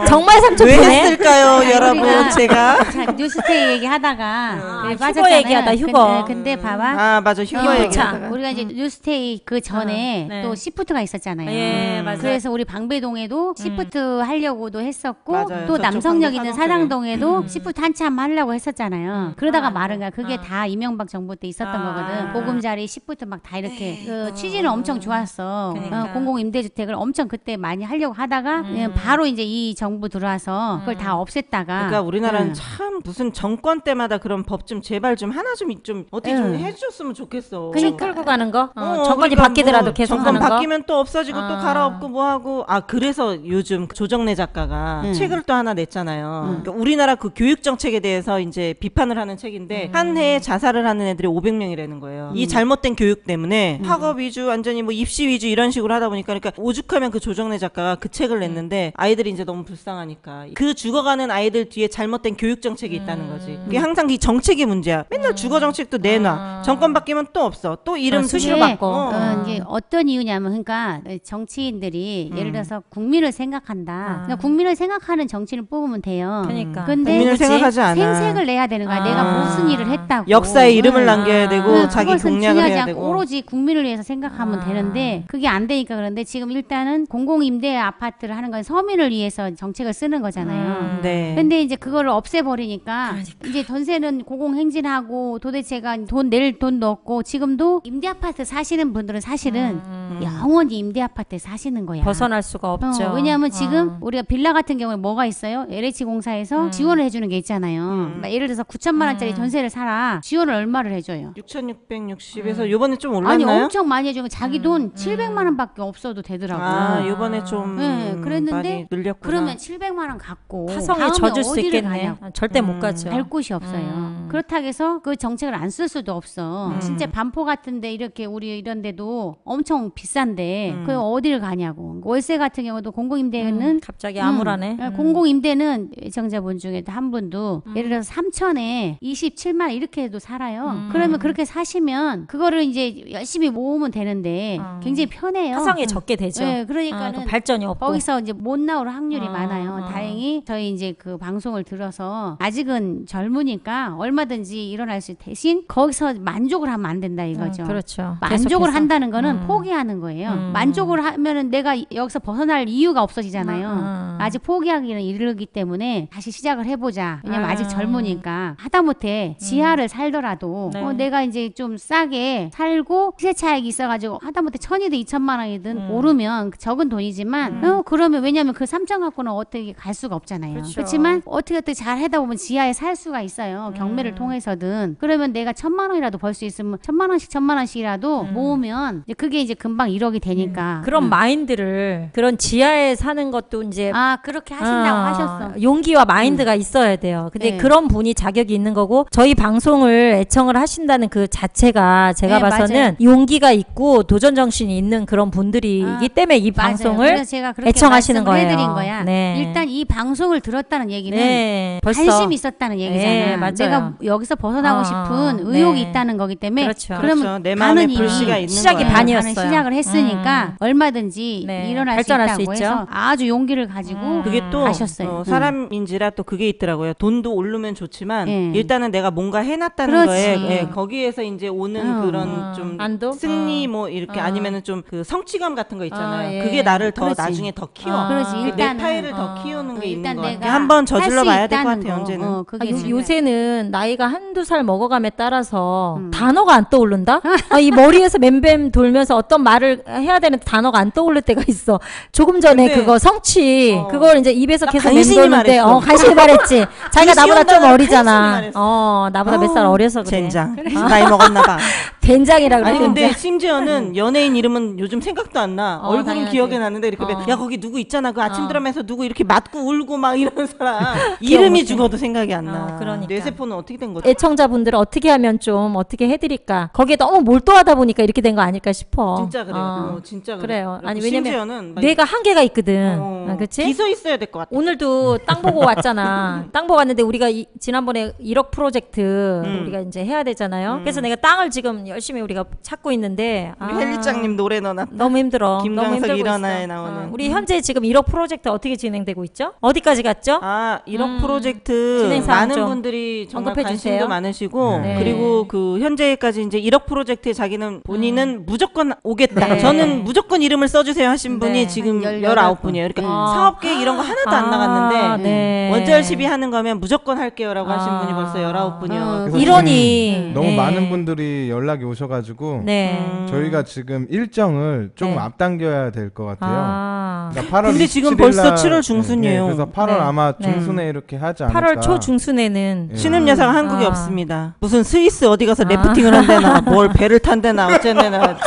정말 삼촌 왜 보네. 했을까요, 여러분? 우리가 제가 자, 뉴스테이 얘기하다가 휴거 빠졌잖아요. 얘기하다, 휴거. 근데 봐봐. 아 맞아 휴거 자, 얘기하다가 우리가 이제 뉴스테이 그 전에 네. 또 시프트가 있었잖아요. 예, 맞아요. 그래서 우리 방배동에도 시프트 하려고도 했었고 맞아요. 또 저쪽 남성역 방배 있는 사동 사당동에도 시프트 한참 하려고 했었잖아요. 그러다가 말은 거야. 그게 다 이명박 정부 때 있었던 거거든. 보금자리 시프트 막 다 이렇게 그 취지는 엄청 좋았어. 그러니까. 공공임대주택을 엄청 그때 많이 하려고 하다가 바로 이제 이 정부 들어와서 그걸 다 없앴다가 그러니까 우리나라는 참 무슨 정권 때마다 그런 법 좀 제발 좀 하나 좀 어떻게 좀 해주셨으면 좋겠어. 쭉 끌고 가는 거. 정권이 그러니까 바뀌더라도 뭐 계속 정권 하는 거. 바뀌면 또 없어지고 또 갈아엎고 뭐 하고 그래서 요즘 조정래 작가가 책을 또 하나 냈잖아요. 그러니까 우리나라 그 교육 정책에 대해서 이제 비판을 하는 책인데 한 해에 자살을 하는 애들이 500명이라는 거예요. 이 잘못된 교육 때문에 학업 위주 완전히 뭐 입시 위주 이런 식으로 하다 보니까 그러니까 오죽하면 그 조정래 작가가 그 책을 냈는데 아이들이 이제 너무 불쌍하니까 그 죽어가는 아이들 뒤에 잘못된 교육 정책이 있다는 거지. 그게 항상 이 정책이 문제야. 맨날 주거 정책도 내놔. 정권 바뀌면 또 없어. 또 이름 수시로 이게, 바꿔. 이게 어떤 이유냐면 그러니까 정치인들이 예를 들어서 국민을 생각한다. 그러니까 국민을 생각하는 정치를 뽑으면 돼요. 그러니까. 근데 국민을 생각하지 않아. 생색을 내야 되는 거야. 내가 무슨 일을 했다고. 역사에 이름을 남겨야 되고 네, 자기 그것은 공략을 중요하지 해야 않고 되고. 오로지 국민을 위해서 생각하면 되는데 그게 안 되니까 그런데 지금 일단은 공공임대 아파트를 하는 건 서민을 위해서 정책을 쓰는 거잖아요. 네. 근데 이제 그거를 없애버리니까 이제 전세는 공공행진하고 도대체가 돈 낼 돈도 없고 지금도 임대 아파트 사시는 분들은 사실은 영원히 임대 아파트에 사시는 거야. 벗어날 수가 없죠. 왜냐하면 지금 우리가 빌라 같은 경우에 뭐가 있어요? LH공사에서 지원을 해주는 게 있잖아요. 막 예를 들어서 9천만 원짜리 전세를 사라. 지원을 얼마를 해줘요? 6,660에서 요번에 좀 아니 올랐나요? 엄청 많이 해주고 자기 돈 700만 원밖에 없어도 되더라고. 아, 요번에 좀 네, 그랬는데 많이 늘렸구나. 그러면 700만 원 갖고 화성에 다음에 젖을 수 어디를 있겠네. 가냐고. 절대 못 가죠. 갈 곳이 없어요. 그렇다고 해서 그 정책을 안 쓸 수도 없어. 진짜 반포 같은데 이렇게 우리 이런 데도 엄청 비싼데 그 어디를 가냐고. 월세 같은 경우도 공공임대는 갑자기 암울하네. 공공임대는 애청자분 중에도 한 분도 예를 들어서 3천에 27만 원 이렇게 해도 살아요. 그러면 그렇게 사시면 그거를 이제 열심히 모으면 되는데 굉장히 편해요. 화성에 적게 되죠. 네, 그러니까는 발전이 없고. 거기서 이제 못 나올 확률이 많아요. 다행히 저희 이제 그 방송을 들어서 아직은 젊으니까 얼마든지 일어날 수 대신 거기서 만족을 하면 안 된다 이거죠. 그렇죠. 만족을 계속해서. 한다는 거는 포기하는 거예요. 만족을 하면은 내가 여기서 벗어날 이유가 없어지잖아요. 아직 포기하기는 이르기 때문에 다시 시작을 해보자. 왜냐면 아직 젊으니까 하다못해 지하를 살더라도 네. 내가 이제 좀 싸게 살고 시세 차익이 있어가지고 하다못해 1,000이든 2천만 원이든 오르면 적은 돈이지만 그러면 왜냐면 그 3천 갖고는 어떻게 갈 수가 없잖아요. 그렇죠. 그렇지만 어떻게 잘 하다 보면 지하에 살 수가 있어요. 경매를 통해서든. 그러면 내가 1,000만 원이라도 벌 수 있으면 1,000만 원씩이라도 모으면 이제 그게 이제 금방 1억이 되니까. 그런 마인드를 그런 지하에 사는 것도 이제 아 그렇게 하신다고 하셨어. 용기와 마인드가 있어야 돼요. 근데 네. 그런 분이 자격이 있는 거고 저희 방송을 애청을 하신다는 그 자체가 제가 네, 봐서는 맞아요. 용기가 있고 도전 정신이 있는 그런 분들이기 때문에 이 맞아요. 방송을 그래서 제가 그렇게 애청하시는 말씀을 거예요. 해드린 거야. 네. 일단 이 방송을 들었다는 얘기는 네, 벌써 관심이 있었다는 얘기잖아. 네, 맞아요. 내가 여기서 벗어나고 싶은 네. 의욕이 있다는 거기 때문에 그렇죠. 그러면 그렇죠. 내 마음에 가는 불씨가 이미 있는 시작이 거야. 반이었어요. 가는 시작을 했으니까 얼마든지 네, 일어날 발전할 수 수 있다고 있죠. 해서 아주 용기를 가지고 그게 또 하셨어요. 사람인지라 또 그게 있더라고요. 돈도 오르면 좋지만 예. 일단은 내가 뭔가 해놨다는 그렇지. 거에 예, 거기에서 이제 오는 그런 좀 안도? 승리 뭐 이렇게 아니면은 좀 그 성취감 같은 거 있잖아요. 예. 그게 나를 더 그렇지. 나중에 더 키워. 그렇지. 내 일단은 파일을 더 키우는 게 있는 일단 것 내가 같아요. 한번 저질러 할수 봐야 될 것 있다는 같아요. 거. 언제는. 그게 중요해. 요새는 나이가 한두 살 먹어감에 따라서 단어가 안 떠오른다? 이 머리에서 맴뱀 돌면서 어떤 말을 해야 되는데 단어가 안 떠오를 때가 있어. 조금 전에 근데, 그거 성취, 그걸 이제 입에서 나 계속 간신히 맴도는데, 말했어. 간신히 말했지. 자기가 나보다 좀 간신히 어리잖아. 말했어. 나보다 몇 살 어려서 그래. 젠장. 나이 먹었나 봐. 된장이라 그래. 아니 근데 된장. 심지어는 연예인 이름은 요즘 생각도 안 나. 얼굴은 당연하지. 기억에 나는데 이렇게 야 거기 누구 있잖아. 그 아침 드라마에서 누구 이렇게 맞고 울고 막 이런 사람 이름이 죽어도 생각이 안 나. 그러니까. 뇌세포는 어떻게 된 거지? 애청자분들은 어떻게 하면 좀 어떻게 해드릴까? 거기에 너무 몰두하다 보니까 이렇게 된 거 아닐까 싶어. 진짜 그래요. 진짜 그래요. 그래요. 아니, 심지어는 왜냐면 막 뇌가 한계가 있거든. 그렇지? 기소 있어야 될 것 같아. 오늘도 땅 보고 왔잖아. 땅 보고 왔는데 우리가 지난번에 1억 프로젝트 우리가 이제 해야 되잖아요. 그래서 내가 땅을 지금 열심히 우리가 찾고 있는데 우리 헬리장님 노래 넣어놨다. 너무 힘들어. 너무 김광석 힘들고 일어나에 있어. 나오는. 우리 현재 지금 1억 프로젝트 어떻게 진행되고 있죠? 어디까지 갔죠? 아, 1억 프로젝트 진행사항 많은 좀 분들이 정말 언급해 관심도 주세요. 많으시고 네. 그리고 그 현재까지 이제 1억 프로젝트에 자기는 본인은 무조건 오겠다. 네. 저는 무조건 이름을 써주세요 하신 분이 네. 지금 한 19분이에요. 그러니까 사업계획 이런 거 하나도 안 나갔는데 네. 원자열 시비 하는 거면 무조건 할게요라고 하신 분이 벌써 19분이요. 그래서 이러니 너무 네. 많은 분들이 연락이 오셔가지고 네. 저희가 지금 일정을 좀 네. 앞당겨야 될 것 같아요. 아. 그러니까 8월 근데 지금 27일 벌써 날, 7월 중순이에요. 그래서 8월 네. 아마 네. 중순에 이렇게 하지 않을까. 8월 초 중순에는 예. 신음여사가 한국에 없습니다. 무슨 스위스 어디 가서 아. 래프팅을 한대나 뭘 배를 탄대나 어쨌네나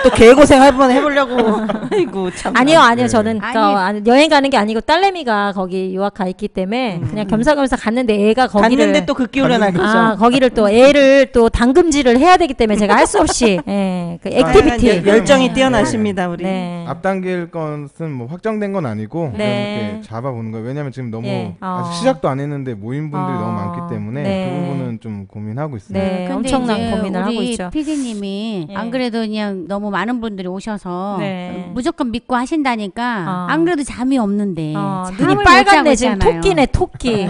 또 개고생 할 번 해보려고. 아이고 참. 아니요, 네. 저는 여행 가는 게 아니고 딸내미가 거기 유학 가 있기 때문에 그냥 겸사겸사 갔는데 애가 거기를 갔는데 또 극기 훈련할 거죠. 거기를 또 애를 또 당금질을 해야 되기 때문에 제가 할 수 없이 그 액티비티 열정이 뛰어나십니다 우리. 네. 앞당길 것은 뭐 뭐 확정된 건 아니고 네. 좀 이렇게 잡아보는 거예요. 왜냐면 지금 너무 예. 아직 시작도 안 했는데 모인 분들이 너무 많기 때문에 네. 그 부분은 좀 고민하고 있습니다. 네, 근데 엄청난 이제 고민을 하고 우리 있죠. PD님이 예. 안 그래도 그냥 너무 많은 분들이 오셔서 네. 무조건 믿고 하신다니까 안 그래도 잠이 없는데 잠을 눈이 못 빨갛네 자고 지금 있잖아요. 토끼네 토끼.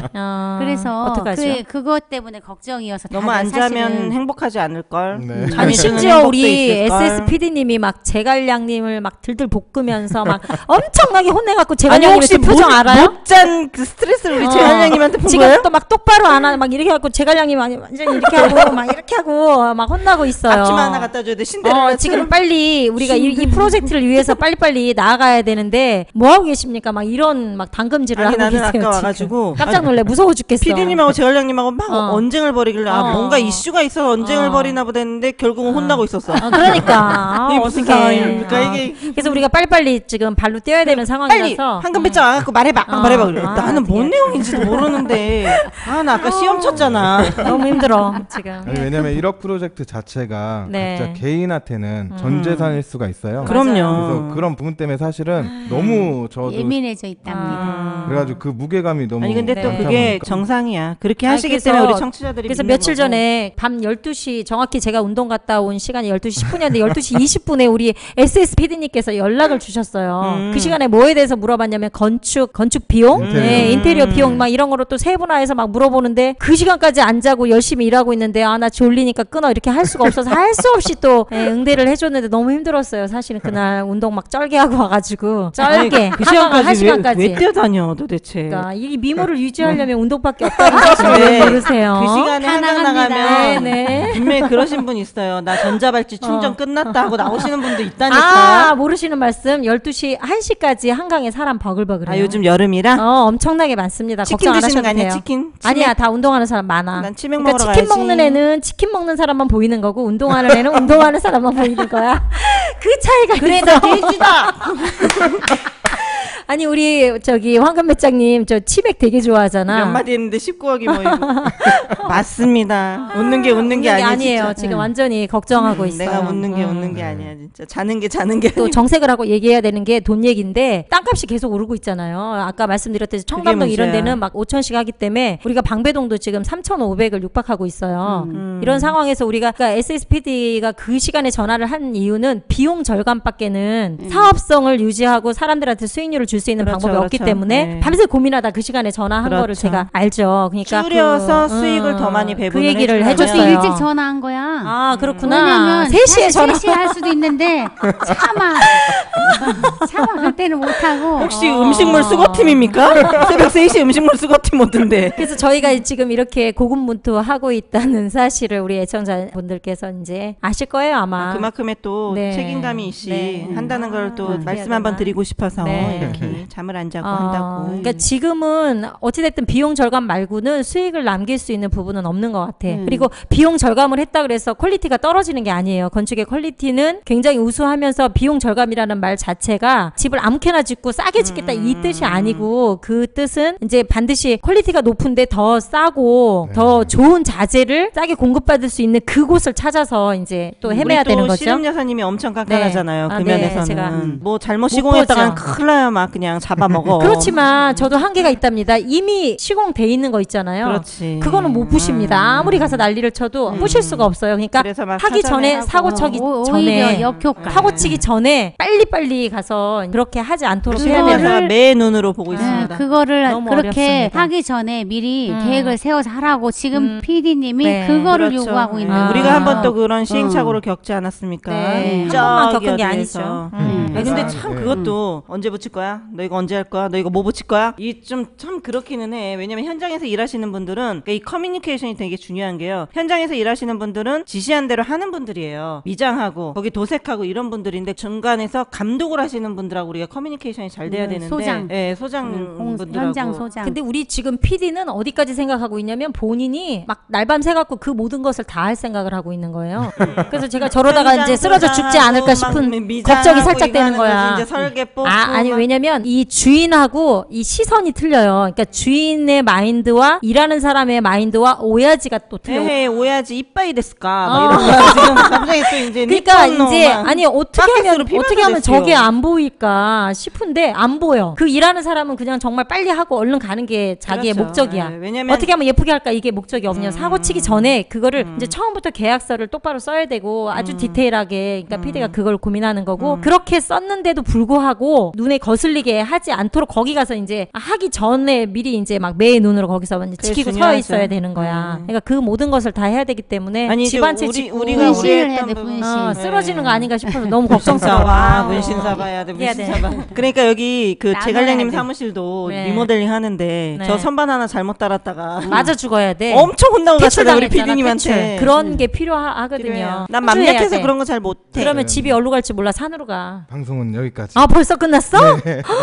그래서 어떡하죠? 그것 때문에 걱정이어서 너무 다들 안 자면 사실은 행복하지 않을걸. 네. 아니 심지어 행복도 우리 있을걸. SSPD님이 막 제갈량님을 막 들들 볶으면서 막 엄청나게 혼내갖고 아니 제갈량님 혹시 표정 알아요? 못잔 그 스트레스를 우리 재활량님한테 푼 지금 거예요? 또 막 똑바로 안 하는 막 이렇게 해갖고 제갈량님 완전 이렇게 하고 막 이렇게 하고 막 혼나고 있어요. 앞치마 하나 갖다 줘야 돼. 신데렐라. 지금 빨리 우리가 이 프로젝트를 위해서 빨리빨리 나아가야 되는데 뭐 하고 계십니까? 막 이런 막 당금질을 아니 하고 나는 계세요. 아까 지금. 와가지고 깜짝 놀래 무서워 죽겠어. 피디님하고 재활량님하고 막 언쟁을 벌이길래 뭔가 어. 이슈가 있어서 언쟁을 벌이나 보다 했는데 결국은 혼나고 있었어. 그러니까 이게 무슨 어떡해. 상황입니까 이게. 그래서 우리가 빨리빨리 지금 발로 뛰어야 되는 빨리 상황이라서 황금배짱 와갖고 말해봐. 말해봐. 그래. 나는 뭔 어떡해. 내용인지도 모르는데. 나 아까 시험 쳤잖아. 너무 힘들어 지금. 아니, 왜냐면 1억 프로젝트 자체가 네. 각자 개인한테는 전 재산일 수가 있어요. 그럼요. 그래서 그런 부분 때문에 사실은 너무 저도 예민해져 있답니다. 그래가지고 그 무게감이 너무 아니 근데 또 네. 그게 많다 보니까. 정상이야. 그렇게 아니, 하시기 그래서- 때문에 우리 청취자들이 그래서 믿는 며칠 거고. 전에 밤 12시 정확히 제가 운동 갔다 온 시간이 12시 10분이었는데 12시 20분에 우리 SSPD님께서 연락을 주셨어요. 그 시간에 뭐에 대해서 물어봤냐면 건축 비용, 인테리어 비용 막 이런 거로 또 세분화해서 막 물어보는데 그 시간까지 안 자고 열심히 일하고 있는데 나 졸리니까 끊어 이렇게 할 수가 없어서 할 수 없이 또 응대를 해줬는데 너무 힘들었어요. 사실은 그날 운동 막 쩔게 하고 와가지고 쩔게 그 한 시간까지. 왜 뛰어다녀 도대체. 그러니까 이 미모를 유지하려면 운동밖에 없다는 사실을 네. 모르세요. 그 시간에 한강 나가면 네. 분명히 그러신 분 있어요. 나 전자발찌 충전 끝났다 하고 나오시는 분도 있다니까. 모르시는 말씀 12시 1시까지 한강에 사람 버글버글해요. 요즘 여름이라 엄청나게 많습니다. 치킨 걱정 안 드시는 하셔도 거 아니야? 돼요. 치킨? 아니야, 다 운동하는 사람 많아. 난 치맥 그러니까 먹으러 치킨 가야지. 먹는 애는 치킨 먹는 사람만 보이는 거고 운동하는 애는 운동하는 사람만 보이는 거야. 그 차이가 그래 있어. 나 돼지다. 아니 우리 저기 황금배짱님 저 치맥 되게 좋아하잖아. 몇 마디 했는데 19억이 모이고. 맞습니다. 웃는 게 아니야. 아니에요. 진짜. 지금 완전히 걱정하고 있어요. 내가 웃는 게 아니야. 진짜 자는 게 또 정색을 하고 얘기해야 되는 게 돈 얘기인데 땅값이 계속 오르고 있잖아요. 아까 말씀드렸듯이 청담동 이런 문제야. 데는 막 5천씩 하기 때문에 우리가 방배동도 지금 3,500을 육박하고 있어요. 이런 상황에서 우리가 그러니까 SSPD가 그 시간에 전화를 한 이유는 비용 절감밖에는 사업성을 유지하고 사람들한테 수익률을 줄 수 있는 그렇죠, 방법이 없기 그렇죠. 때문에 네. 밤새 고민하다 그 시간에 전화한 그렇죠. 거를 제가 알죠. 그러니까 줄여서 수익을 더 많이 배분을 그 얘기를 해주려면. 그것도 해줬어요. 일찍 전화한 거야. 아 그렇구나. 왜냐면 3시에 전화. 3시에 할 수도 있는데 차마 그때는 못하고 혹시 음식물 수거팀입니까? 새벽 3시 음식물 수거팀 오던데. 그래서 저희가 지금 이렇게 고군분투하고 있다는 사실을 우리 애청자분들께서 이제 아실 거예요 아마. 그만큼의 또 네. 책임감이 있이 네. 한다는 걸 또 어떻게 말씀 해야 한번 되나? 드리고 싶어서 네. 이렇게 잠을 안 자고 한다고. 그러니까 지금은 어찌됐든 비용 절감 말고는 수익을 남길 수 있는 부분은 없는 것 같아. 그리고 비용 절감을 했다 그래서 퀄리티가 떨어지는 게 아니에요. 건축의 퀄리티는 굉장히 우수하면서 비용 절감이라는 말 자체가 집을 아무렇게나 짓고 싸게 짓겠다 이 뜻이 아니고 그 뜻은 이제 반드시 퀄리티가 높은데 더 싸고 더 좋은 자재를 싸게 공급받을 수 있는 그곳을 찾아서 이제 또 헤매야 우리 되는 또 거죠. 씨름 여사님이 엄청 깐깐하잖아요. 네. 그 네, 면에서는 제가 뭐 잘못 못 시공했다간 보죠. 큰일 나요. 막 그냥 잡아먹어. 그렇지만 저도 한계가 있답니다. 이미 시공돼 있는 거 있잖아요. 그렇지. 그거는 못 부십니다. 아무리 가서 난리를 쳐도 부실 수가 없어요. 그러니까 그래서 막 하기 전에 사전에 사고 하고. 쳐기 오히려 전에 역효과. 사고 치기 전에 빨리빨리 가서 그렇게 하지 않도록 해야 씨름 되는 여사가 매 눈으로 보고 네, 있습니다. 그거를 너무 그렇게 어렵습니다. 하기 전에 미리 계획을 세워서 하라고 지금 PD님이 네. 그거를 그렇죠. 요구하고 있는 아. 우리가 거예요. 한번 또 그런 시행착오를 겪지 않았습니까? 네. 한 저기 번만 겪은 게 어디에서. 아니죠. 근데 아, 참 네. 그것도 언제 붙일 거야? 너 이거 언제 할 거야? 너 이거 뭐 붙일 거야? 이 좀 참 그렇기는 해. 왜냐면 현장에서 일하시는 분들은 그러니까 이 커뮤니케이션이 되게 중요한 게요. 현장에서 일하시는 분들은 지시한 대로 하는 분들이에요. 미장하고 거기 도색하고 이런 분들인데 중간에서 감독을 하시는 분들하고 우리가 커뮤니케이션이 잘 돼야 되는데 소장. 네, 소장 분들하고 현장 소장. 근데 우리 지금 PD는 어디까지 생각하고 있냐면 본인이 막 날밤 새갖고 그 모든 것을 다 할 생각을 하고 있는 거예요. 그래서 제가 저러다가 이제 쓰러져 죽지 않을까 싶은 걱정이 살짝 되는 거야. 이제 설계 뽑고 아니 막. 왜냐면 뭐냐면 이 주인하고 이 시선이 틀려요. 그러니까 주인의 마인드와 일하는 사람의 마인드와 오야지가 또 틀려. 에헤, 오야지 이빠이 데스까? 막 이런 거 지금 갑자기 또 이제 그러니까 니콘노 이제 막 아니 어떻게 하면 저게 안 보일까 싶은데 안 보여. 그 일하는 사람은 그냥 정말 빨리 하고 얼른 가는 게 자기의 그렇죠. 목적이야. 네, 왜냐면 어떻게 하면 예쁘게 할까 이게 목적이 없냐. 사고 치기 전에 그거를 이제 처음부터 계약서를 똑바로 써야 되고 아주 디테일하게 그러니까 PD가 그걸 고민하는 거고 그렇게 썼는데도 불구하고 눈에 거슬리게 하지 않도록 거기 가서 이제 하기 전에 미리 이제 막 매의 눈으로 거기서 이제 지키고 서 중요하죠. 있어야 되는 거야. 그러니까 그 모든 것을 다 해야 되기 때문에 아니 집 한 채 우리 짓고 우리가 분신을 해야 돼, 했던 부분. 분신. 쓰러지는 거 아닌가 싶어서 너무 걱정스러워. 문신사바, 문신사바 해야 돼, 해야 돼. 문신사바. 그러니까 여기 그 나눠야 제갈량님 돼. 사무실도 네. 리모델링 하는데 네. 저 선반 하나 잘못 달았다가 맞아 죽어야 돼. 엄청 혼나고 갔잖아요, 우리 퇴출당했잖아, PD님한테. 퇴출. 그런 게 필요하거든요. 필요해요. 난 호주해야 맘약해서 돼. 그런 거 잘 못해. 그러면 집이 어디로 갈지 몰라 산으로 가. 방송은 여기까지. 아 벌써 끝났어?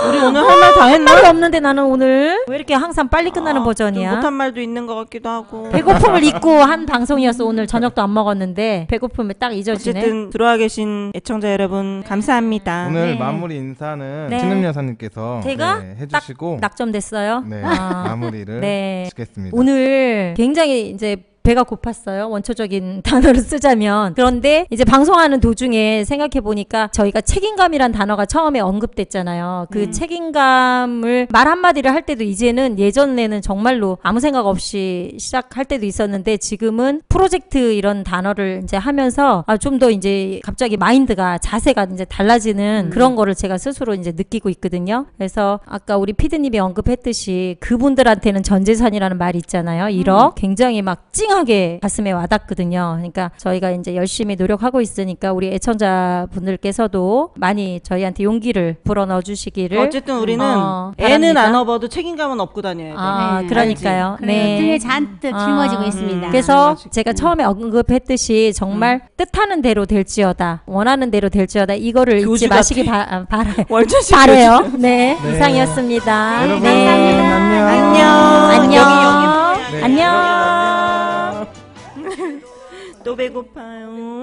우리 오늘 할 말 다 했나? 말이 없는데 나는 오늘 왜 이렇게 항상 빨리 끝나는 버전이야? 좀 못한 말도 있는 것 같기도 하고. 배고픔을 잊고 한 방송이었어. 오늘 저녁도 안 먹었는데 배고픔을 딱 잊어지네. 어쨌든 들어와 계신 애청자 여러분 감사합니다. 오늘 네. 마무리 인사는 네. 신음 여사님께서 제가 네, 해주시고 낙점됐어요. 네, 아. 마무리를 네. 짓겠습니다. 오늘 굉장히 이제 배가 고팠어요. 원초적인 단어를 쓰자면. 그런데 이제 방송하는 도중에 생각해 보니까 저희가 책임감이란 단어가 처음에 언급됐잖아요. 그 책임감을 말 한마디를 할 때도 이제는 예전에는 정말로 아무 생각 없이 시작할 때도 있었는데 지금은 프로젝트 이런 단어를 이제 하면서 좀 더 이제 갑자기 마인드가 자세가 이제 달라지는 그런 거를 제가 스스로 이제 느끼고 있거든요. 그래서 아까 우리 피디님이 언급했듯이 그분들한테는 전 재산이라는 말이 있잖아요. 1억. 굉장히 막 하게 가슴에 와닿거든요. 그러니까 저희가 이제 열심히 노력하고 있으니까 우리 애청자분들께서도 많이 저희한테 용기를 불어넣어 주시기를. 어쨌든 우리는 애는 바랍니다. 안 업어도 책임감은 업고 다녀야 돼. 아, 네. 그러니까요. 네. 등에 잔뜩 짊어지고 있습니다. 그래서 짊어지고. 제가 처음에 언급했듯이 정말 뜻하는 대로 될지어다, 원하는 대로 될지어다 이거를 잊지 교주 마시기 같아. 바라요. 바래요. 네, 네. 이상이었습니다. 여러분 네. 안녕. 안녕. 여기 네. 안녕. 또 배고파요.